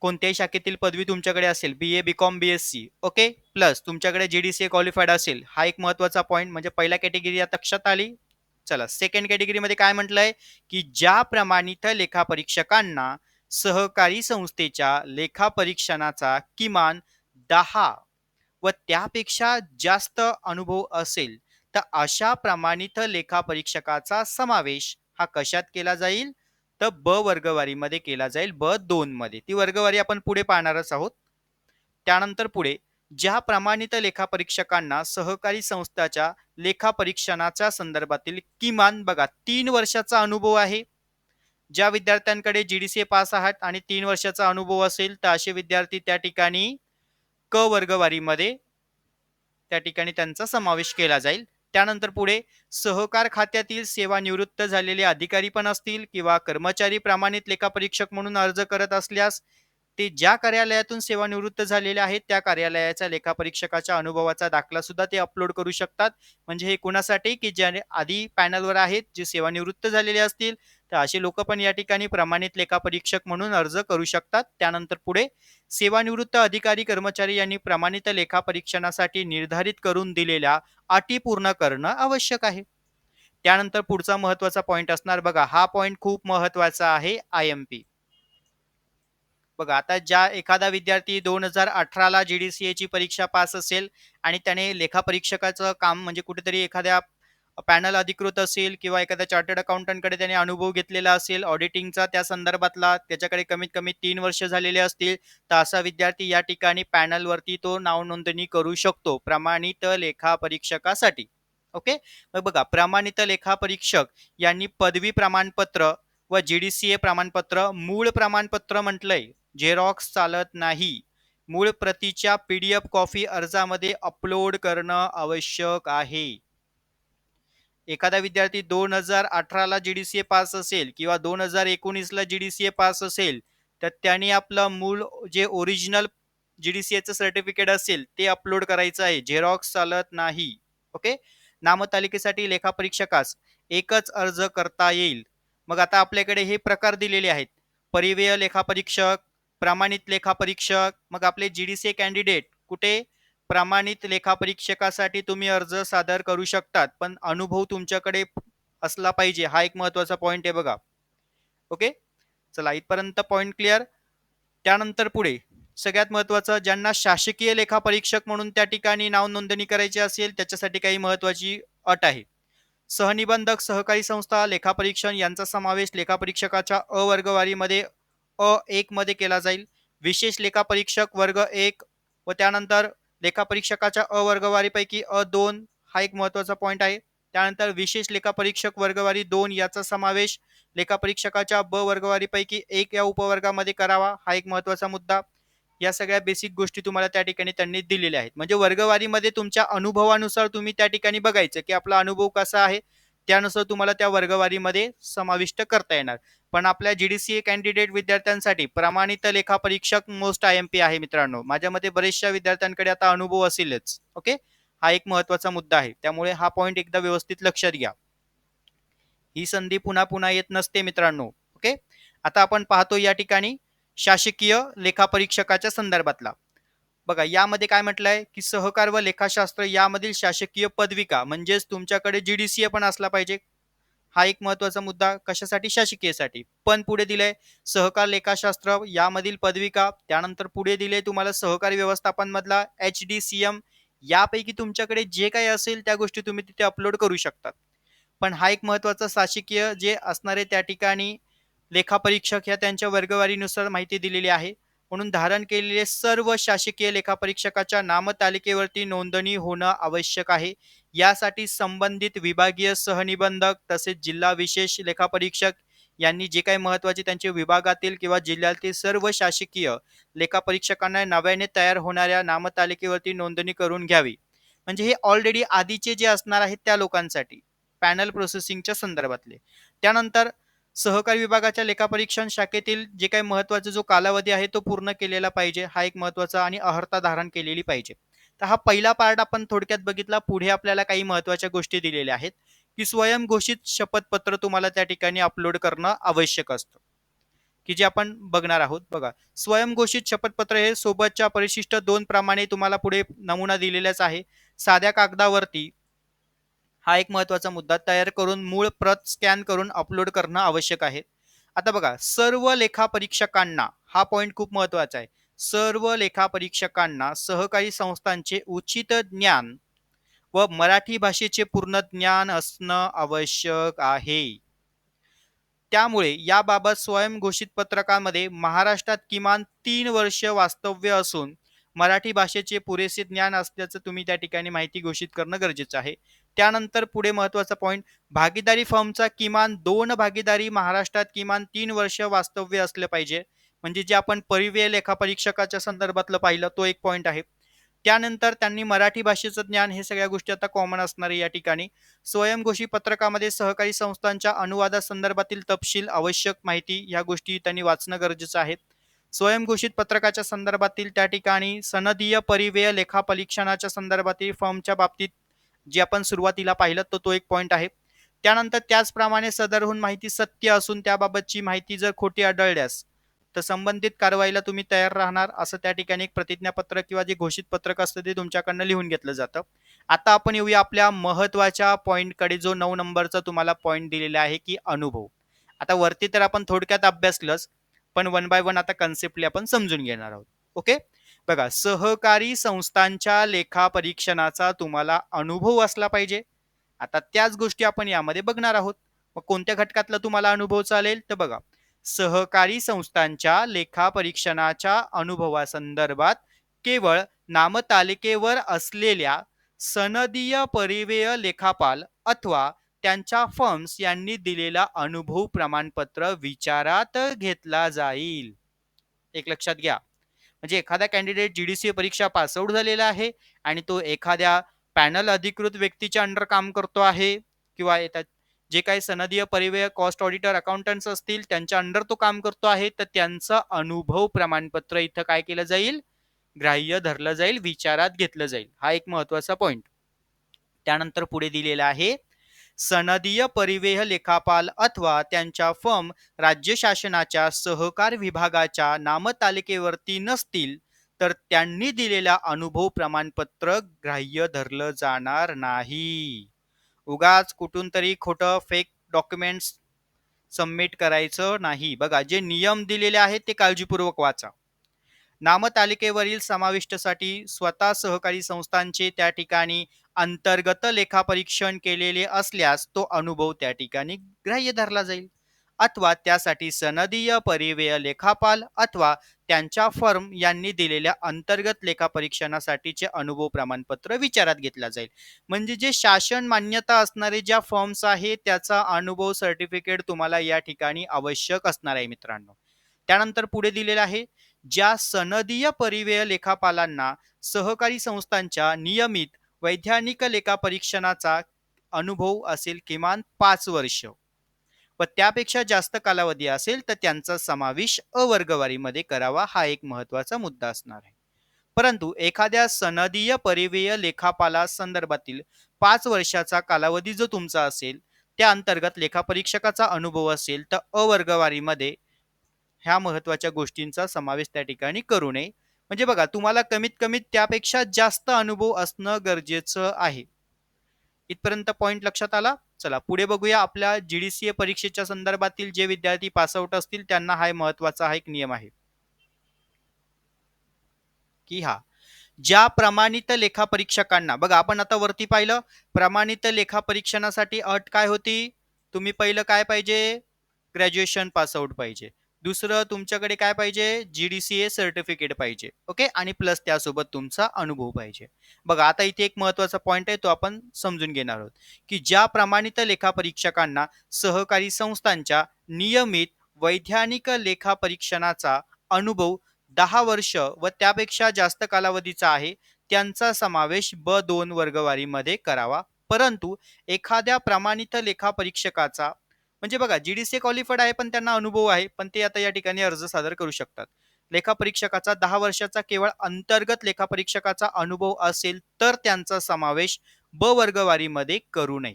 Speaker 1: कोणत्याही शाखेतील पदवी तुमच्याकडे असेल BA BCom BSc okay plus तुमच्याकडे GDCA क्वालिफाईड असेल. हा एक महत्वाचा पॉइंट. म्हणजे पहिल्या कॅटेगरी या लक्षात आली. चला सेकंड कॅटेगरी मध्ये काय म्हटलंय की ज्या प्रमाणित लेखापरीक्षकांना सहकारी संस्थेच्या लेखापरीक्षणाचा किमान 10 व त्यापेक्षा जास्त अनुभव असेल तर अशा प्रमाणित लेखापरीक्षकाचा समावेश हा कशात केला जाईल तर ब वर्गवारीमध्ये केला जाईल. B2 मध्ये. ती वर्गवारी आपण पुढे पाहणारच आहोत. त्यानंतर पुढे ज्या प्रमाणित लेखापरीक्षकांना सहकारी संस्थाच्या लेखापरीक्षणाच्या संदर्भातील किमान बघा 3 वर्षाचा अनुभव आहे. ज्या विद्यार्थ्यांकडे GDCA पास आहात आणि 3 वर्षाचा अनुभव असेल तर असे विद्यार्थी त्या ठिकाणी क वर्गवारीमध्ये त्या ठिकाणी त्यांचा समावेश केला जाईल. त्यानंतर पुढे सहकार खात्यातील सेवानिवृत्त झालेले अधिकारी पण असतील किंवा कर्मचारी प्रमाणित लेखापरीक्षक म्हणून अर्ज करत असल्यास ते ज्या कार्यालयातून सेवानिवृत्त झालेले आहेत त्या कार्यालयाचा लेखापरीक्षकाच्या अनुभवाचा दाखला सुद्धा ते अपलोड करू शकतात. म्हणजे हे कुणासाठी, की ज्याने आधी पॅनलवर आहेत, जे सेवानिवृत्त झालेले असतील, तर असे लोक पण या ठिकाणी प्रमाणित लेखापरीक्षक म्हणून अर्ज करू शकतात. त्यानंतर पुढे सेवानिवृत्त अधिकारी कर्मचारी यांनी प्रमाणित लेखापरीक्षणासाठी निर्धारित करून दिलेल्या अटी पूर्ण करणं आवश्यक आहे. त्यानंतर पुढचा महत्वाचा पॉइंट असणार बघा, हा पॉइंट खूप महत्वाचा आहे, IMP. बघा, आता ज्या एखादा विद्यार्थी 2018 ला GDCA ची परीक्षा पास असेल आणि त्याने लेखापरीक्षकाचं काम म्हणजे कुठेतरी एखाद्या पॅनल अधिकृत असेल किंवा एखाद्या चार्टर्ड अकाउंटंटकडे त्याने अनुभव घेतलेला असेल ऑडिटिंगचा, त्या संदर्भातला त्याच्याकडे कमीत कमी 3 वर्ष झालेले असतील, तर असा विद्यार्थी या ठिकाणी पॅनलवरती तो नाव नोंदणी करू शकतो प्रमाणित लेखापरीक्षकासाठी. ओके. मग बघा, प्रमाणित लेखापरीक्षक यांनी पदवी प्रमाणपत्र व GDCA प्रमाणपत्र, मूळ प्रमाणपत्र म्हटलंय, झेरॉक्स चालत नाही, मूळ प्रतीच्या PDF कॉपी अर्जामध्ये अपलोड करणं आवश्यक आहे. एखादा विद्यार्थी 2018 ला GDCA पास असेल किंवा 2019 ला GDCA पास असेल, तर त्यांनी आपलं मूळ जे ओरिजिनल GDCA सर्टिफिकेट असेल ते अपलोड करायचं आहे, झेरॉक्स चालत नाही. ओके. नामतालिकेसाठी लेखापरीक्षकास एकच अर्ज करता येईल. मग आता आपल्याकडे हे प्रकार दिलेले आहेत, परिव्यय लेखापरीक्षक, प्रमाणित लेखापरीक्षक. मग आपले GDCA कॅन्डिडेट कुठे, प्रमाणित लेखापरीक्षकासाठी तुम्ही अर्ज सादर करू शकतात, पण अनुभव तुमच्याकडे असला पाहिजे. हा एक महत्वाचा पॉइंट आहे बघा. ओके. चला, इथपर्यंत पॉइंट क्लिअर. त्यानंतर पुढे सगळ्यात महत्वाचं, ज्यांना शासकीय लेखापरीक्षक म्हणून त्या ठिकाणी नाव नोंदणी करायची असेल त्याच्यासाठी काही महत्वाची अट आहे. सहनिबंधक सहकारी संस्था लेखापरीक्षण यांचा समावेश लेखापरीक्षकाच्या वर्गवारीमध्ये A1 मध्ये केला जाईल. विशेष लेखापरीक्षक वर्ग 1 व त्यानंतर लेखापरीक्षकाच्या वर्गवारीपैकी A2 हा एक महत्वाचा पॉइंट आहे. त्यानंतर विशेष लेखापरीक्षक वर्गवारी 2 याचा समावेश लेखापरीक्षकाच्या ब वर्गवारीपैकी 1 या उपवर्गामध्ये करावा, हा एक महत्वाचा मुद्दा. या सगळ्या बेसिक गोष्टी तुम्हाला त्या ठिकाणी त्यांनी दिलेल्या आहेत. म्हणजे वर्गवारीमध्ये तुमच्या अनुभवानुसार तुम्ही त्या ठिकाणी बघायचं की आपला अनुभव कसा आहे, त्यानुसार तुम्हाला त्या वर्गवारीमध्ये समाविष्ट करता येणार. पण आपल्या GDCA कॅन्डिडेट विद्यार्थ्यांसाठी प्रमाणित लेखापरीक्षक मोस्ट IMP आहे मित्रांनो. माझ्या मते बरेचशा विद्यार्थ्यांकडे आता अनुभव असेलच. ओके. हा एक महत्वाचा मुद्दा आहे, त्यामुळे हा पॉइंट एकदा व्यवस्थित लक्षात घ्या. ही संधी पुन्हा पुन्हा येत नसते मित्रांनो. ओके. आता आपण पाहतो या ठिकाणी शासकीय लेखापरीक्षकाच्या संदर्भातला. बघा, यामध्ये काय म्हटलंय की सहकार व लेखाशास्त्र यामधील शासकीय पदविका, म्हणजेच तुमच्याकडे GDCA पण असला पाहिजे. हा एक महत्वाचा मुद्दा, कशासाठी, शासकीयसाठी. पण पुढे दिलंय सहकार लेखाशास्त्र यामधील पदविका. त्यानंतर पुढे दिले तुम्हाला सहकारी व्यवस्थापन मधला HDCM. यापैकी तुमच्याकडे जे काही असेल त्या गोष्टी तुम्ही तिथे अपलोड करू शकतात. पण हा एक महत्वाचा शासकीय जे असणारे त्या ठिकाणी लेखापरीक्षक ह्या त्यांच्या वर्गवारीनुसार माहिती दिलेली आहे. म्हणून धारण केलेले सर्व शासकीय लेखापरीक्षकाच्या नामतालिकेवरती नोंदणी होणं आवश्यक आहे. यासाठी संबंधित विभागीय सहनिबंधक तसेच जिल्हा विशेष लेखापरीक्षक यांनी जे काही महत्वाचे त्यांचे विभागातील किंवा जिल्ह्यातील सर्व शासकीय लेखापरीक्षकांना नव्याने तयार होणाऱ्या नामतालिकेवरती नोंदणी करून घ्यावी. म्हणजे हे ऑलरेडी आधीचे जे असणार आहेत त्या लोकांसाठी पॅनल प्रोसेसिंगच्या संदर्भातले. त्यानंतर सहकारी विभागाच्या लेखापरीक्षण शाखेतील जे काही महत्वाचा जो कालावधी आहे तो पूर्ण केलेला पाहिजे, हा एक महत्वाचा, आणि अर्हता धारण केलेली पाहिजे. तर हा पहिला पार्ट आपण थोडक्यात बघितला. पुढे आपल्याला काही महत्वाच्या गोष्टी दिलेल्या आहेत की स्वयंघोषित शपथपत्र तुम्हाला त्या ठिकाणी अपलोड करणं आवश्यक असतं, की जे आपण बघणार आहोत. बघा, स्वयंघोषित शपथपत्र हे सोबतच्या परिशिष्ट 2 प्रमाणे तुम्हाला पुढे नमुना दिलेलाच आहे. साध्या कागदावरती, हा एक महत्वाचा मुद्दा, तयार करून मूळ प्रत स्कॅन करून अपलोड करणं आवश्यक आहे. आता बघा, सर्व लेखापरीक्षकांना, हा पॉइंट खूप महत्वाचा आहे, सर्व लेखापरीक्षकांना सहकारी संस्थांचे उचित ज्ञान व मराठी भाषेचे पूर्ण ज्ञान असणं आवश्यक आहे. त्यामुळे याबाबत स्वयंघोषित पत्रकामध्ये महाराष्ट्रात किमान 3 वर्ष वास्तव्य असून मराठी भाषेचे पुरेसे ज्ञान असल्याचं तुम्ही त्या ठिकाणी माहिती घोषित करणं गरजेचं आहे. त्यानंतर पुढे महत्वाचा पॉइंट, भागीदारी फर्मचा किमान 2 भागीदारी महाराष्ट्रात किमान 3 वर्ष वास्तव्य असले पाहिजे. म्हणजे जे आपण परिव्यय लेखापरीक्षकाच्या संदर्भातलं पाहिलं तो एक पॉइंट आहे. त्यानंतर त्यांनी मराठी भाषेचं ज्ञान, हे सगळ्या गोष्टी आता कॉमन असणार आहे या ठिकाणी. स्वयंघोषित पत्रकामध्ये सहकारी संस्थांच्या अनुवादासंदर्भातील तपशील, आवश्यक माहिती, या गोष्टी त्यांनी वाचणं गरजेचं आहे. स्वयंघोषित पत्रकाच्या संदर्भातील त्या ठिकाणी सनदीय परिव्यय लेखापरीक्षणाच्या संदर्भातील फर्मच्या बाबतीत जे आपण सुरुवातीला पाहिलं तो एक पॉइंट आहे. त्यानंतर त्याचप्रमाणे सदरहून माहिती सत्य असून त्याबाबतची माहिती जर खोटी आढळल्यास तर संबंधित कारवाईला तुम्ही तयार राहणार असं त्या ठिकाणी एक प्रतिज्ञापत्र किंवा जे घोषित पत्रक असतं ते तुमच्याकडनं लिहून घेतलं जातं. आता आपण येऊया आपल्या महत्वाच्या पॉइंटकडे, जो 9 नंबरचा तुम्हाला पॉइंट दिलेला आहे की अनुभव. आता वरती तर आपण थोडक्यात अभ्यासलंच, पण वन बाय वन आता कन्सेप्टली आपण समजून घेणार आहोत. ओके, बघा, सहकारी संस्थांच्या लेखा परीक्षणाचा तुम्हाला अनुभव असला पाहिजे. आता त्याच गोष्टी आपण यामध्ये बघणार आहोत. मग कोणत्या घटकातला तुम्हाला अनुभव चालेल तर बघा, सहकारी संस्थांच्या लेखा परीक्षणाच्या अनुभवासंदर्भात केवळ नामतालिकेवर असलेल्या सनदीय परिव्यय लेखापाल अथवा त्यांच्या फर्म्स यांनी दिलेला अनुभव प्रमाणपत्र विचारात घेतला जाईल. एक लक्षात घ्या, म्हणजे एखादा कॅन्डिडेट जीडीसी परीक्षा पासआउट झालेला आहे आणि तो एखाद्या पॅनल अधिकृत व्यक्तीच्या अंडर काम करतो आहे किंवा जे काही सनदीय परिव्यय कॉस्ट ऑडिटर अकाउंटंट्स असतील त्यांच्या अंडर तो काम करतो आहे, तर त्यांचं अनुभव प्रमाणपत्र इथं काय केलं जाईल, ग्राह्य धरलं जाईल, विचारात घेतलं जाईल. हा एक महत्वाचा पॉइंट. त्यानंतर पुढे दिलेला आहे, सनदीय परिव्यय लेखापाल अथवा त्यांच्या फर्म राज्य शासनाच्या सहकार विभागाच्या नामतालिकेवरती नसतील तर त्यांनी दिलेला अनुभव प्रमाणपत्र ग्राह्य धरलं जाणार नाही. उगाच कुठून तरी खोटं फेक डॉक्युमेंट्स सबमिट करायचं नाही. बघा, जे नियम दिलेले आहेत ते काळजीपूर्वक वाचा. नामतालिकेवरील समाविष्टसाठी स्वतः सहकारी संस्थांचे त्या ठिकाणी अंतर्गत लेखापरीक्षण केलेले असल्यास तो अनुभव त्या ठिकाणी ग्राह्य धरला जाईल, अथवा त्यासाठी सनदीय परिव्यय लेखापाल अथवा त्यांच्या फर्म यांनी दिलेल्या अंतर्गत लेखापरीक्षणासाठीचे अनुभव प्रमाणपत्र विचारात घेतला जाईल. म्हणजे जे शासन मान्यता असणारे ज्या फर्म्स आहेत त्याचा अनुभव सर्टिफिकेट तुम्हाला या ठिकाणी आवश्यक असणार आहे मित्रांनो. त्यानंतर पुढे दिलेलं आहे, ज्या सनदीय परिव्यय लेखापालांना सहकारी संस्थांच्या नियमित वैधानिक लेखापरीक्षणाचा अनुभव असेल किमान 5 वर्ष व त्यापेक्षा जास्त कालावधी असेल तर त्यांचा समावेश अवर्गवारीमध्ये करावा. हा एक महत्वाचा मुद्दा असणार आहे. परंतु एखाद्या सनदीय परिव्यय लेखापाला संदर्भातील 5 वर्षाचा कालावधी जो तुमचा असेल त्या अंतर्गत लेखापरीक्षकाचा अनुभव असेल तर अवर्गवारीमध्ये ह्या महत्वाच्या गोष्टींचा समावेश त्या ठिकाणी करू नये. म्हणजे बघा, तुम्हाला कमीत कमी त्यापेक्षा जास्त अनुभव असणं गरजेचं आहे. इथपर्यंत पॉइंट लक्षात आला. चला पुढे बघूया. आपल्या जीडीसीए परीक्षेच्या संदर्भातील जे विद्यार्थी पासआउट असतील त्यांना हा महत्वाचा हा एक नियम आहे की ज्या प्रमाणित लेखापरीक्षकांना, बघा आपण आता वरती पाहिलं प्रमाणित लेखापरीक्षणासाठी अट काय होती, तुम्ही पहिलं काय पाहिजे, ग्रॅज्युएशन पासआउट पाहिजे. दुसरं तुमच्याकडे काय पाहिजे, जीडीसीए सर्टिफिकेट पाहिजे. ओके, आणि प्लस त्यासोबत तुमचा अनुभव पाहिजे. बघा आता इथे एक महत्वाचा पॉइंट आहे तो आपण समजून घेणार आहोत की ज्या प्रमाणित लेखापरीक्षकांना सहकारी संस्थांच्या नियमित वैधानिक लेखापरीक्षणाचा अनुभव 10 वर्ष व त्यापेक्षा जास्त कालावधीचा आहे त्यांचा समावेश ब2 वर्गवारीमध्ये करावा. परंतु एखाद्या प्रमाणित लेखापरीक्षकाचा, म्हणजे बघा जीडीसी क्वालिफाईड आहे पण त्यांना अनुभव आहे पण ते आता या ठिकाणी अर्ज सादर करू शकतात. लेखापरीक्षकाचा 10 वर्षाचा केवळ अंतर्गत लेखापरीक्षकाचा अनुभव असेल तर त्यांचा समावेश ब वर्गवारीमध्ये करू नये.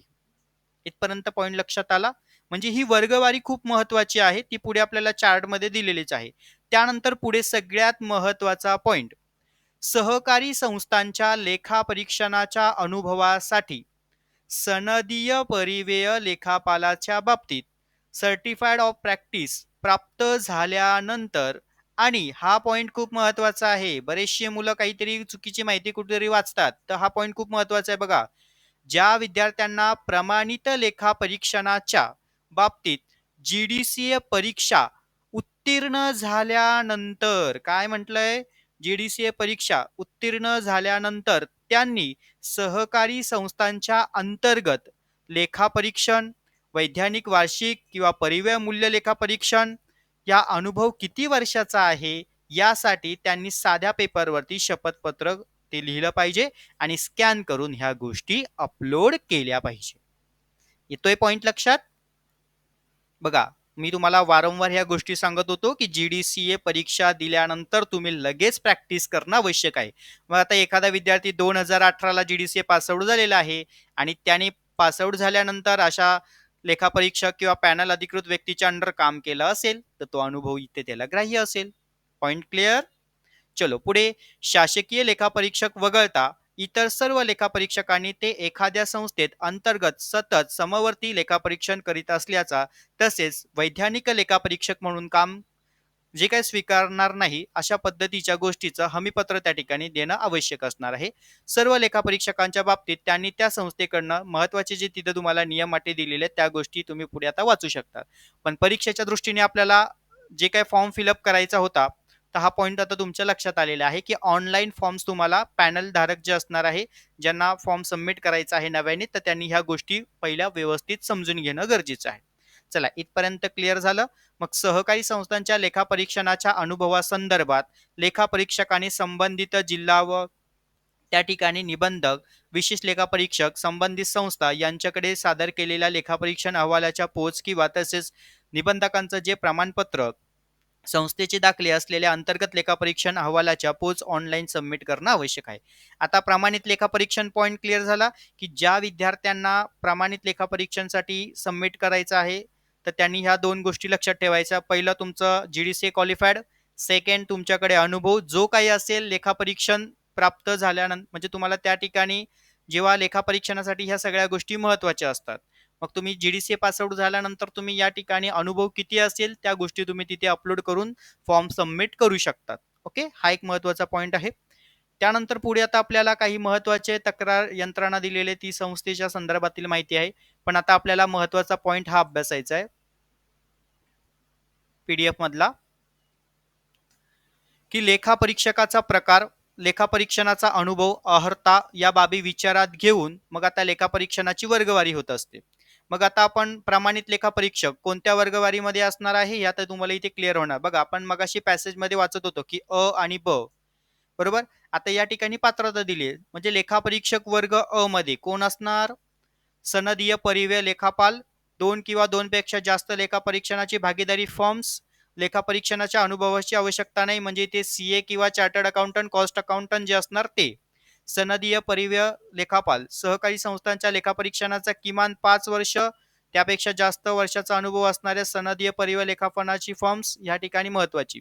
Speaker 1: इथपर्यंत पॉइंट लक्षात आला. म्हणजे ही वर्गवारी खूप महत्वाची आहे, ती पुढे आपल्याला चार्टमध्ये दिलेलीच आहे. त्यानंतर पुढे सगळ्यात महत्वाचा पॉइंट, सहकारी संस्थांच्या लेखापरीक्षणाच्या अनुभवासाठी सनदीय परिव्यय लेखापालाच्या बाबतीत सर्टिफाईड ऑफ प्रॅक्टिस प्राप्त झाल्यानंतर, आणि हा पॉइंट खूप महत्वाचा आहे, बरेचसे मुलं काहीतरी चुकीची माहिती कुठेतरी वाचतात, तर हा पॉइंट खूप महत्वाचा आहे. बघा, ज्या विद्यार्थ्यांना प्रमाणित लेखापरीक्षणाच्या बाबतीत जीडीसीए परीक्षा उत्तीर्ण झाल्यानंतर, काय म्हटलंय, जीडीसीए परीक्षा उत्तीर्ण झाल्यानंतर त्यांनी सहकारी संस्थांच्या अंतर्गत लेखापरीक्षण, वैधानिक वार्षिक किंवा परिव्यय मूल्य लेखापरीक्षण या अनुभव किती वर्षाचा आहे यासाठी त्यांनी साध्या पेपरवरती शपथपत्र ते लिहिलं पाहिजे आणि स्कॅन करून ह्या गोष्टी अपलोड केल्या पाहिजे. येतोय पॉइंट लक्षात? बघा, मी तुम्हाला वारंवार ह्या गोष्टी सांगत होतो की GDCA परीक्षा दिल्यानंतर तुम्ही लगेच प्रॅक्टिस करणं आवश्यक आहे. मग आता एखादा विद्यार्थी 2018ला GDCA पासआउट झालेला आहे आणि त्याने पासआउट झाल्यानंतर अशा लेखापरीक्षक किंवा पॅनल अधिकृत व्यक्तीच्या अंडर काम केलं असेल तर तो अनुभव इथे त्याला ग्राह्य असेल. Point clear? चलो पुढे. शासकीय लेखापरीक्षक वगळता इतर सर्व लेखापरीक्षकांनी ते एखाद्या संस्थेत अंतर्गत सतत समवर्ती लेखापरीक्षण करीत असल्याचा तसेच वैधानिक लेखापरीक्षक म्हणून काम जे काही स्वीकारणार नाही अशा पद्धतीच्या गोष्टीचं हमीपत्र त्या ठिकाणी देणं आवश्यक असणार आहे. सर्व लेखापरीक्षकांच्या बाबतीत त्यांनी त्या संस्थेकडनं महत्वाचे जे तिथे तुम्हाला नियम अटी दिलेले आहेत त्या गोष्टी तुम्ही पुढे आता वाचू शकता. पण परीक्षेच्या दृष्टीने आपल्याला जे काही फॉर्म फिलअप करायचा होता तर हा पॉईंट आता तुमच्या लक्षात आलेला आहे की ऑनलाईन फॉर्म्स तुम्हाला पॅनल धारक जे असणार आहे ज्यांना फॉर्म सबमिट करायचा आहे नव्याने तर त्यांनी ह्या गोष्टी पहिल्या व्यवस्थित समजून घेणं गरजेचं आहे. चला इथपर्यंत क्लिअर झालं. मग सहकारी संस्थांच्या लेखापरीक्षणाच्या अनुभवासंदर्भात लेखापरीक्षकांनी संबंधित जिल्हा व त्या ठिकाणी निबंधक, विशेष लेखापरीक्षक, संबंधित संस्था यांच्याकडे सादर केलेल्या लेखापरीक्षण अहवालाच्या पोच किंवा तसेच निबंधकांचं जे प्रमाणपत्र संस्थेचे दाखले असलेल्या अंतर्गत लेखापरीक्षण अहवालाच्या पोच ऑनलाईन सबमिट करणं आवश्यक आहे. आता प्रमाणित लेखापरीक्षण पॉईंट क्लिअर झाला की ज्या विद्यार्थ्यांना प्रमाणित लेखापरीक्षणसाठी सबमिट करायचं आहे तर त्यांनी ह्या दोन गोष्टी लक्षात ठेवायच्या. पहिलं तुमचं GDCA क्वालिफाईड, सेकंड तुमच्याकडे अनुभव जो काही असेल लेखापरीक्षण प्राप्त झाल्यानंतर म्हणजे तुम्हाला त्या ठिकाणी जेव्हा लेखापरीक्षणासाठी ह्या सगळ्या गोष्टी महत्वाच्या असतात. मग तुम्ही GDCA पासआउट झाल्यानंतर तुम्ही या ठिकाणी अनुभव किती असेल त्या गोष्टी तुम्ही तिथे अपलोड करून फॉर्म सबमिट करू शकतात. ओके, हा एक महत्वाचा पॉईंट आहे. त्यानंतर पुढे आता आपल्याला काही महत्वाचे तक्रार यंत्रणा दिलेले ती संस्थेच्या संदर्भातील माहिती आहे. पण आता आपल्याला महत्वाचा पॉईंट हा अभ्यासायचा आहे PDF मधला की लेखापरीक्षकाचा प्रकार, लेखापरीक्षणाचा अनुभव, अर्हता या बाबी विचारात घेऊन मग आता लेखापरीक्षणाची वर्गवारी होत असते. मग आता आपण प्रमाणित लेखापरीक्षक कोणत्या वर्गवारीमध्ये असणार आहे हे आता तुम्हाला इथे क्लिअर होणार. बघा आपण मगाशी पॅसेजमध्ये वाचत होतो की अ आणि ब, बरोबर. आता या ठिकाणी पात्रता दिली म्हणजे लेखापरीक्षक वर्ग अ मध्ये कोण असणार? सनदीय परिव्यय लेखापाल, 2 किंवा 2 पेक्षा जास्त लेखापरीक्षणाची भागीदारी फर्म्स, लेखापरीक्षणाच्या अनुभवाची आवश्यकता नाही म्हणजे ते CA किंवा चार्टर्ड अकाउंटंट, कॉस्ट अकाउंटंट जे असणार ते. सनदीय परिव्यय लेखापाल, सहकारी संस्थांच्या लेखापरीक्षणाचा किमान 5 वर्ष त्यापेक्षा जास्त वर्षाचा अनुभव असणाऱ्या सनदीय परिव्यय लेखापनाची फर्म्स या ठिकाणी महत्वाची.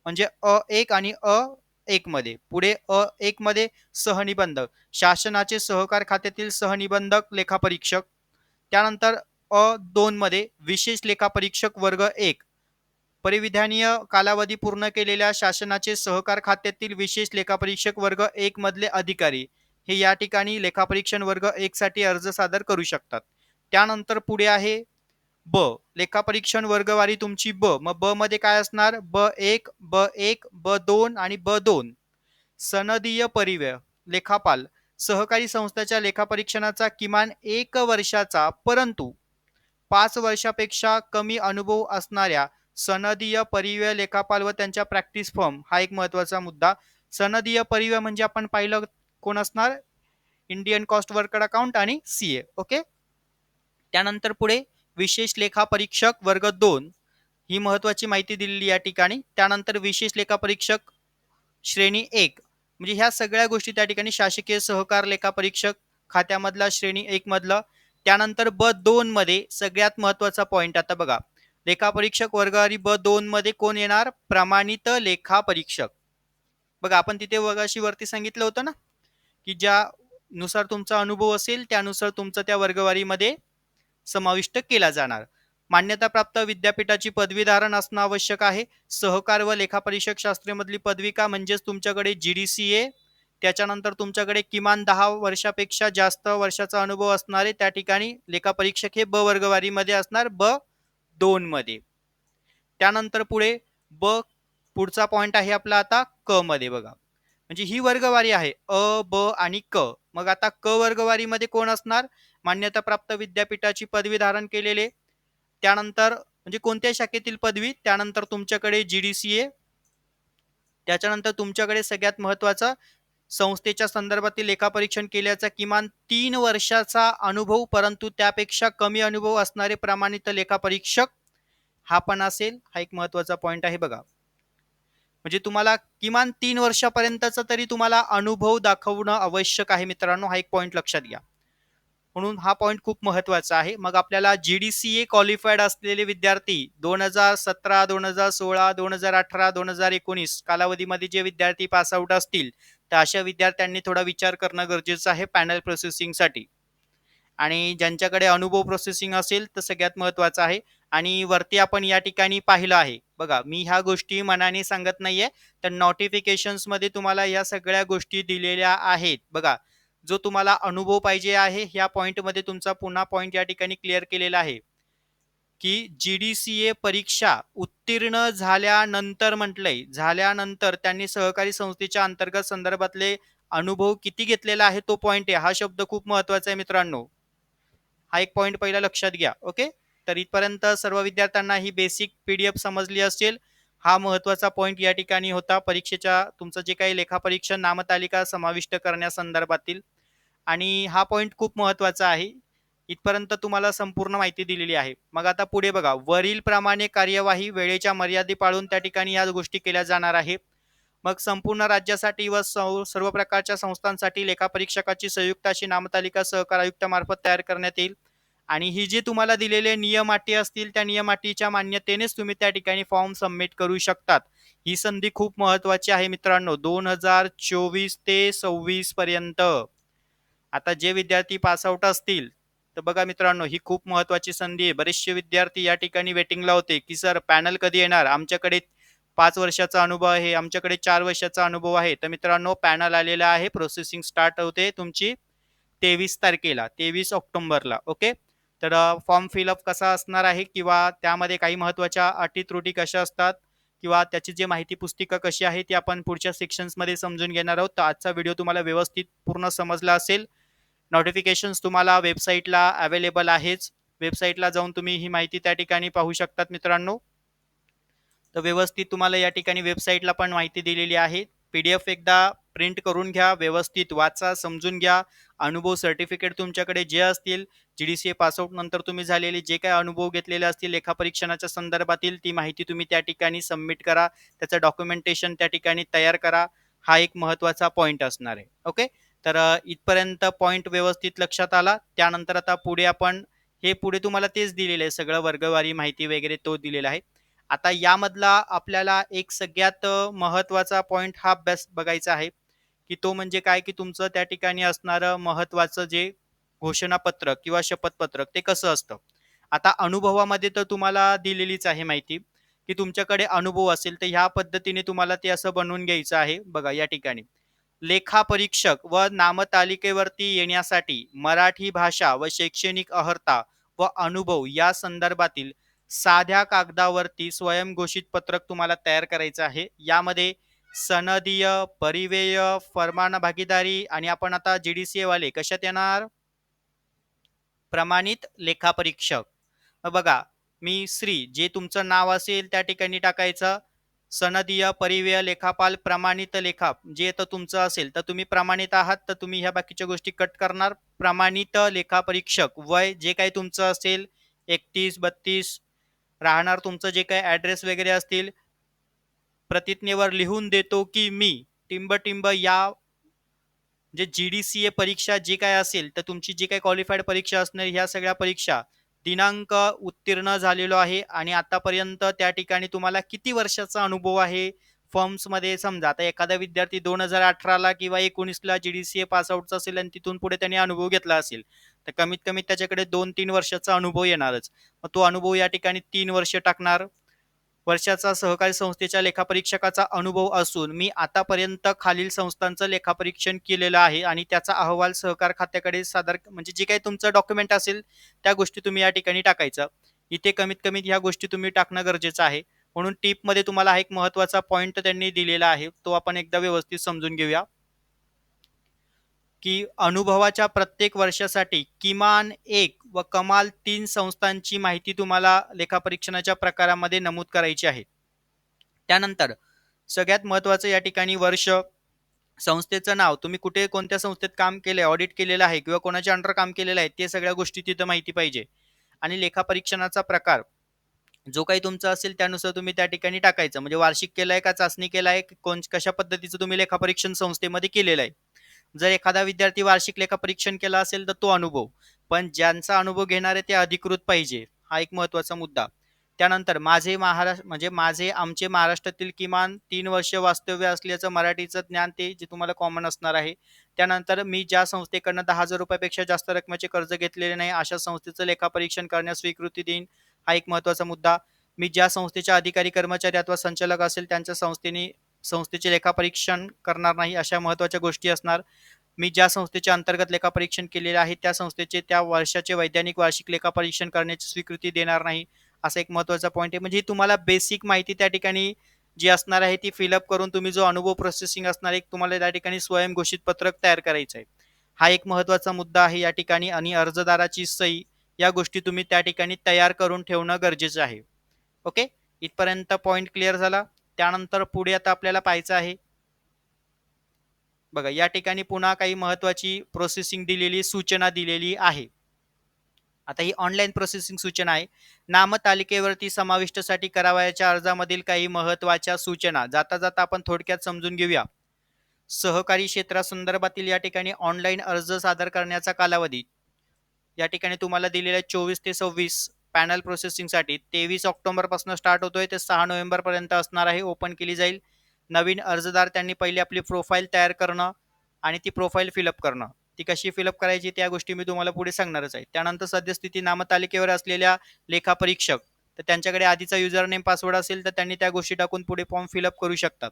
Speaker 1: म्हणजे A1 आणि A1 मध्ये. पुढे A1 मध्ये सहनिबंधक, शासनाचे सहकार खात्यातील सहनिबंधक लेखापरीक्षक. त्यानंतर A2 मध्ये विशेष लेखापरीक्षक वर्ग 1, परिविधानीय कालावधी पूर्ण केलेल्या शासनाचे सहकार खात्यातील विशेष लेखापरीक्षक वर्ग 1 मधले अधिकारी हे या ठिकाणी लेखापरीक्षण वर्ग 1 साठी अर्ज सादर करू शकतात. त्यानंतर पुढे आहे ब, लेखापरीक्षण वर्गवारी तुमची ब. मग ब मध्ये काय असणार? B1, B1, B2 आणि B2. सनदीय परिव्यय लेखापाल, सहकारी संस्थेच्या लेखापरीक्षणाचा किमान 1 वर्षाचा परंतु 5 वर्षापेक्षा कमी अनुभव असणाऱ्या सनदीय परिव्यय लेखापाल व त्यांच्या प्रॅक्टिस फर्म हा एक महत्वाचा मुद्दा. सनदीय परिव्यय म्हणजे आपण पाहिलं कोण असणार? इंडियन कॉस्ट वर्कर अकाउंट आणि CA. ओके. त्यानंतर पुढे विशेष लेखापरीक्षक वर्ग 2 ही महत्वाची माहिती दिलेली या ठिकाणी. त्यानंतर विशेष लेखापरीक्षक श्रेणी 1 म्हणजे ह्या सगळ्या गोष्टी त्या ठिकाणी शासकीय सहकार लेखापरीक्षक खात्यामधला श्रेणी 1 मधलं. त्यानंतर B2 मध्ये सगळ्यात महत्वाचा पॉइंट आता बघा, लेखापरीक्षक वर्गवारी B2 मध्ये कोण येणार? प्रमाणित लेखापरीक्षक. बघा आपण तिथे वगाशी वरती सांगितलं होतं ना की ज्यानुसार तुमचा अनुभव असेल त्यानुसार तुमचं त्या वर्गवारीमध्ये समाविष्ट केला जाणार. मान्यताप्राप्त विद्यापीठाची पदवीधारण असणं आवश्यक आहे. सहकार व लेखापरीक्षक शास्त्रीमधली पदविका म्हणजेच तुमच्याकडे GDCA, त्याच्यानंतर तुमच्याकडे किमान 10 वर्षापेक्षा जास्त वर्षाचा अनुभव असणारे त्या ठिकाणी लेखापरीक्षक हे ब वर्गवारीमध्ये असणार, B2 मध्ये. त्यानंतर पुढे पुढचा पॉइंट आहे आपला आता क मध्ये. बघा म्हणजे ही वर्गवारी आहे अ, ब आणि क. मग आता क वर्गवारीमध्ये कोण असणार? मान्यताप्राप्त विद्यापीठाची पदवी धारण केलेले, त्यानंतर म्हणजे कोणत्या शाखेतील पदवी, त्यानंतर तुमच्याकडे GDCA, त्याच्यानंतर तुमच्याकडे सगळ्यात महत्वाचा संस्थेच्या संदर्भातील लेखापरीक्षण केल्याचा किमान 3 वर्षाचा अनुभव परंतु त्यापेक्षा कमी अनुभव असणारे प्रमाणित लेखापरीक्षक. हा पण असेल, हा एक महत्वाचा पॉईंट आहे बघा. म्हणजे तुम्हाला किमान 3 वर्षापर्यंतचा तरी तुम्हाला अनुभव दाखवणं आवश्यक आहे मित्रांनो, हा एक पॉईंट लक्षात घ्या. म्हणून हा पॉईंट खूप महत्वाचा आहे. मग आपल्याला GDCA क्वालिफाईड असलेले विद्यार्थी 2017, 2016, 2018, 2019 कालावधीमध्ये जे विद्यार्थी पास आउट असतील, तर अशा विद्यार्थ्यांनी थोडा विचार करणं गरजेचं आहे पॅनल प्रोसेसिंगसाठी. आणि ज्यांच्याकडे अनुभव प्रोसेसिंग असेल तर सगळ्यात महत्वाचं आहे. आणि वरती आपण या ठिकाणी पाहिलं आहे बघा, मी ह्या गोष्टी मनाने सांगत नाहीये, तर नोटिफिकेशन्स मध्ये तुम्हाला या सगळ्या गोष्टी दिलेल्या आहेत बघा. जो तुम्हाला अनुभव पाहिजे आहे, ह्या पॉइंट मध्ये तुमचा पुन्हा पॉइंट या ठिकाणी क्लिअर केलेला आहे की GDCA परीक्षा उत्तीर्ण झाल्यानंतर म्हटलंय, झाल्यानंतर त्यांनी सहकारी संस्थेच्या अंतर्गत संदर्भातले अनुभव किती घेतलेला आहे तो पॉइंट आहे. हा शब्द खूप महत्वाचा आहे मित्रांनो, हा एक पॉइंट पहिला लक्षात घ्या. ओके, तर इथपर्यंत सर्व विद्यार्थ्यांना ही बेसिक PDF समजली असेल. हा महत्वाचा पॉइंट या ठिकाणी होता परीक्षेच्या तुमचं जे काही लेखापरीक्षण नामतालिका समाविष्ट करण्यासंदर्भातील. आणि हा पॉइंट खूप महत्वाचा आहे. इथपर्यंत तुम्हाला संपूर्ण माहिती दिलेली आहे. मग आता पुढे बघा, वरील प्रमाणे कार्यवाही वेळेच्या मर्यादे पाळून त्या ठिकाणी या गोष्टी केल्या जाणार आहे. मग संपूर्ण राज्यासाठी व सर्व प्रकारच्या संस्थांसाठी लेखापरीक्षकाची संयुक्त अशी नामतालिका सहकार आयुक्तामार्फत तयार करण्यात येईल. आणि ही जी तुम्हाला दिलेले नियम अटी असतील, त्या नियम अटीच्या मान्यतेनेच तुम्ही त्या ठिकाणी फॉर्म सबमिट करू शकतात. ही संधी खूप महत्वाची आहे मित्रांनो, 2024 ते 26 पर्यंत. आता जे विद्यार्थी पासआउट असतील, तर बघा मित्रांनो, ही खूप महत्वाची संधी आहे. बरेचसे विद्यार्थी या ठिकाणी वेटिंगला होते की सर पॅनल कधी येणार, आमच्याकडे 5 वर्षाचा अनुभव आहे, आमच्याकडे 4 वर्षाचा अनुभव आहे. तर मित्रांनो, पॅनल आलेला आहे, प्रोसेसिंग स्टार्ट होते तुमची 23 तारखेला, 23 ऑक्टोबरला. ओके, तर फॉर्म फिलअप कसा असणार आहे किंवा त्यामध्ये काही महत्वाच्या अटी त्रुटी कशा असतात किंवा त्याची जी माहिती पुस्तिका कशी आहे ती आपण पुढच्या सेक्शन्समध्ये समजून घेणार आहोत. तर आजचा व्हिडिओ तुम्हाला व्यवस्थित पूर्ण समजला असेल. नोटिफिकेशन्स तुम्हाला वेबसाईटला अवेलेबल आहेच, वेबसाईटला जाऊन तुम्ही ही माहिती त्या ठिकाणी पाहू शकतात मित्रांनो. तर व्यवस्थित तुम्हाला या ठिकाणी वेबसाईटला पण माहिती दिलेली आहे. PDF एकदा प्रिंट करून घ्या, व्यवस्थित वाचा, समजून घ्या. अनुभव सर्टिफिकेट तुमच्याकडे जे असतील, GDCA पासआउट नंतर तुम्ही झालेले जे काही अनुभव घेतलेले असतील लेखापरीक्षणाच्या संदर्भातील, ती माहिती तुम्ही त्या ठिकाणी सबमिट करा. त्याचं डॉक्युमेंटेशन त्या ठिकाणी तयार करा. हा एक महत्वाचा पॉईंट असणार आहे. ओके, तर इथपर्यंत पॉईंट व्यवस्थित लक्षात आला. त्यानंतर आता पुढे आपण हे पुढे तुम्हाला तेच दिलेलं आहे, सगळं वर्गवारी माहिती वगैरे तो दिलेला आहे. आता यामधला आपल्याला एक सगळ्यात महत्वाचा पॉइंट हा अभ्यास बघायचा आहे की तो म्हणजे काय, की तुमचं त्या ठिकाणी असणारं महत्वाचं जे घोषणापत्रक किंवा शपथपत्रक ते कसं असतं. आता अनुभवामध्ये तर तुम्हाला दिलेलीच आहे माहिती की तुमच्याकडे अनुभव असेल तर ह्या पद्धतीने तुम्हाला ते असं बनवून घ्यायचं आहे. बघा या ठिकाणी लेखापरीक्षक व नामतालिकेवरती येण्यासाठी मराठी भाषा व शैक्षणिक अर्हता व अनुभव या संदर्भातील साध्या कागदावरती स्वयंघोषित पत्रक तुम्हाला तयार करायचं आहे. यामध्ये सनदीय, परिवेय, फरमान भागीदारी आणि आपण आता GDCA वाले कशात येणार, प्रमाणित लेखापरीक्षक. बघा, मी श्री जे तुमचं नाव असेल त्या ठिकाणी टाकायचं, सनदीय, परिव्यय, लेखापाल, प्रमाणित लेखा जे तर तुमचं असेल तर तुम्ही प्रमाणित आहात तर तुम्ही ह्या बाकीच्या गोष्टी कट करणार. प्रमाणित लेखापरीक्षक, वय जे काही तुमचं असेल 31-32, राहणार तुमचं जे काही ॲड्रेस वगैरे असतील, प्रतिज्ञेवर लिहून देतो की मी टिंब या जे GDCA परीक्षा जी काय असेल तर तुमची जी काही क्वालिफाईड परीक्षा असणार ह्या सगळ्या परीक्षा दिनांक उत्तीर्ण झालेलो आहे आणि आतापर्यंत त्या ठिकाणी तुम्हाला किती वर्षाचा अनुभव आहे फॉर्म्समध्ये. समजा आता एखादा विद्यार्थी 2018ला किंवा 19ला GDCA पासआउटचा असेल आणि तिथून पुढे त्याने अनुभव घेतला असेल तर कमीत कमी त्याच्याकडे 2-3 वर्षाचा अनुभव येणारच. मग तो अनुभव या ठिकाणी 3 वर्ष टाकणार. वर्षाचा सहकारी संस्थेच्या लेखापरीक्षकाचा अनुभव असून मी आतापर्यंत खालील संस्थांचं लेखापरीक्षण केलेलं आहे आणि त्याचा अहवाल सहकार खात्याकडे सादर, म्हणजे जे काही तुमचं डॉक्युमेंट असेल त्या गोष्टी तुम्ही या ठिकाणी टाकायचं. इथे कमीत कमी ह्या गोष्टी तुम्ही टाकणं गरजेचं आहे. म्हणून टिपमध्ये तुम्हाला हा एक महत्वाचा पॉईंट त्यांनी दिलेला आहे, तो आपण एकदा व्यवस्थित समजून घेऊया की अनुभवाच्या प्रत्येक वर्षासाठी किमान 1 व कमाल 3 संस्थांची माहिती तुम्हाला लेखापरीक्षणाच्या प्रकारामध्ये नमूद करायची आहे. त्यानंतर सगळ्यात महत्वाचं या ठिकाणी वर्ष, संस्थेचं नाव, तुम्ही कुठे कोणत्या संस्थेत काम केलंय, ऑडिट केलेलं आहे किंवा कोणाच्या अंडर काम केलेलं आहे ते सगळ्या गोष्टी तिथं माहिती पाहिजे. आणि लेखापरीक्षणाचा प्रकार, जो काही तुमचं असेल त्यानुसार तुम्ही त्या ठिकाणी टाकायचं. म्हणजे वार्षिक केलाय का चाचणी केलाय, कशा पद्धतीचं तुम्ही लेखापरीक्षण संस्थेमध्ये केलेलं आहे. जर एखादा विद्यार्थी वार्षिक लेखापरीक्षण केलं असेल तर तो अनुभव. पण ज्यांचा अनुभव घेणार आहे ते अधिकृत पाहिजे. हा एक महत्त्वाचा मुद्दा. त्यानंतर आमचे महाराष्ट्रातील किमान 3 वर्ष वास्तव्य असल्याचं मराठीचं ज्ञान ते जे तुम्हाला कॉमन असणार आहे. त्यानंतर मी ज्या संस्थेकडनं ₹10,000 पेक्षा जास्त रकमेचे कर्ज घेतलेले नाही, अशा संस्थेचं लेखापरीक्षण करण्यास स्वीकृती देईन. हा एक महत्त्वाचा मुद्दा. मी ज्या संस्थेच्या अधिकारी, कर्मचारी अथवा संचालक असेल त्यांच्या संस्थेचे लेखापरीक्षण करणार नाही, अशा महत्त्वाच्या गोष्टी असणार. मी ज्या संस्थेच्या अंतर्गत लेखापरीक्षण केलेले आहे त्या संस्थेचे त्या वर्षाचे वैज्ञानिक वार्षिक लेखापरीक्षण करण्याची स्वीकृती देणार नाही. असा एक महत्त्वाचा पॉईंट आहे. म्हणजे तुम्हाला बेसिक माहिती त्या ठिकाणी जी असणार आहे ती फिलअप करून तुम्ही जो अनुभव प्रोसेसिंग असणार आहे तुम्हाला त्या ठिकाणी स्वयंघोषित पत्रक तयार करायचं आहे. हा एक महत्त्वाचा मुद्दा आहे या ठिकाणी. आणि अर्जदाराची सही या गोष्टी तुम्ही त्या ठिकाणी तयार करून ठेवणं गरजेचं आहे. ओके, इथपर्यंत पॉईंट क्लिअर झाला. त्यानंतर पुढे आता आपल्याला पाहायचं आहे. बघा या ठिकाणी पुन्हा काही महत्त्वाची प्रोसेसिंग दिलेली सूचना दिलेली आहे. आता ही ऑनलाईन प्रोसेसिंग सूचना आहे. नामतालिकेवरती समाविष्टसाठी करावयाच्या अर्जामधील काही महत्त्वाच्या सूचना जाता जाता आपण थोडक्यात समजून घेऊया. सहकारी क्षेत्रासंदर्भातील या ठिकाणी ऑनलाईन अर्ज सादर करण्याचा कालावधी या ठिकाणी तुम्हाला दिलेला 24 ते 26 पॅनल प्रोसेसिंगसाठी 23 ऑक्टोबरपासून स्टार्ट होतोय ते 6 नोव्हेंबरपर्यंत असणार आहे. ओपन केली जाईल. नवीन अर्जदार त्यांनी पहिले आपली प्रोफाईल तयार करणं आणि ती प्रोफाईल फिलअप करणं. ती कशी फिलअप करायची त्या गोष्टी मी तुम्हाला पुढे सांगणारच आहे. त्यानंतर सद्यस्थिती नामतालिकेवर असलेल्या लेखापरीक्षक तर त्यांच्याकडे आधीचा युजर नेम पासवर्ड असेल तर त्यांनी त्या गोष्टी टाकून पुढे फॉर्म फिलअप करू शकतात.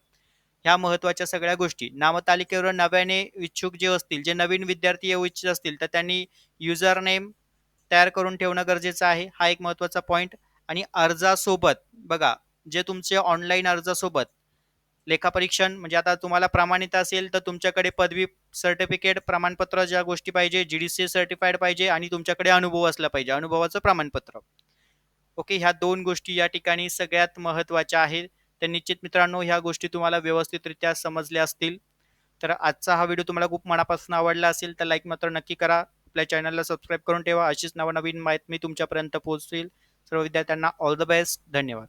Speaker 1: ह्या महत्त्वाच्या सगळ्या गोष्टी. नामतालिकेवर नव्याने इच्छुक जे असतील, जे नवीन विद्यार्थी येऊ इच्छित असतील तर त्यांनी युजर नेम तयार करून ठेवणं गरजेचं आहे. हा एक महत्त्वाचा पॉईंट. आणि अर्जासोबत बघा, जे तुमचे ऑनलाईन अर्जासोबत लेखापरीक्षण म्हणजे आता तुम्हाला प्रमाणित असेल तर तुमच्याकडे पदवी सर्टिफिकेट, प्रमाणपत्र ज्या गोष्टी पाहिजे, GDC सर्टिफाईड पाहिजे आणि तुमच्याकडे अनुभव असला पाहिजे, अनुभवाचं प्रमाणपत्र. ओके, ह्या 2 गोष्टी या ठिकाणी सगळ्यात महत्त्वाच्या आहेत. तर निश्चित मित्रांनो ह्या गोष्टी तुम्हाला व्यवस्थितरित्या समजल्या असतील. तर आजचा हा व्हिडिओ तुम्हाला खूप मनापासून आवडला असेल तर लाईक मात्र नक्की करा. आपल्या चॅनलला सबस्क्राईब करून ठेवा. अशीच नवनवीन माहिती तुमच्यापर्यंत पोहोचतील. सर्व विद्यार्थ्यांना ऑल द बेस्ट. धन्यवाद.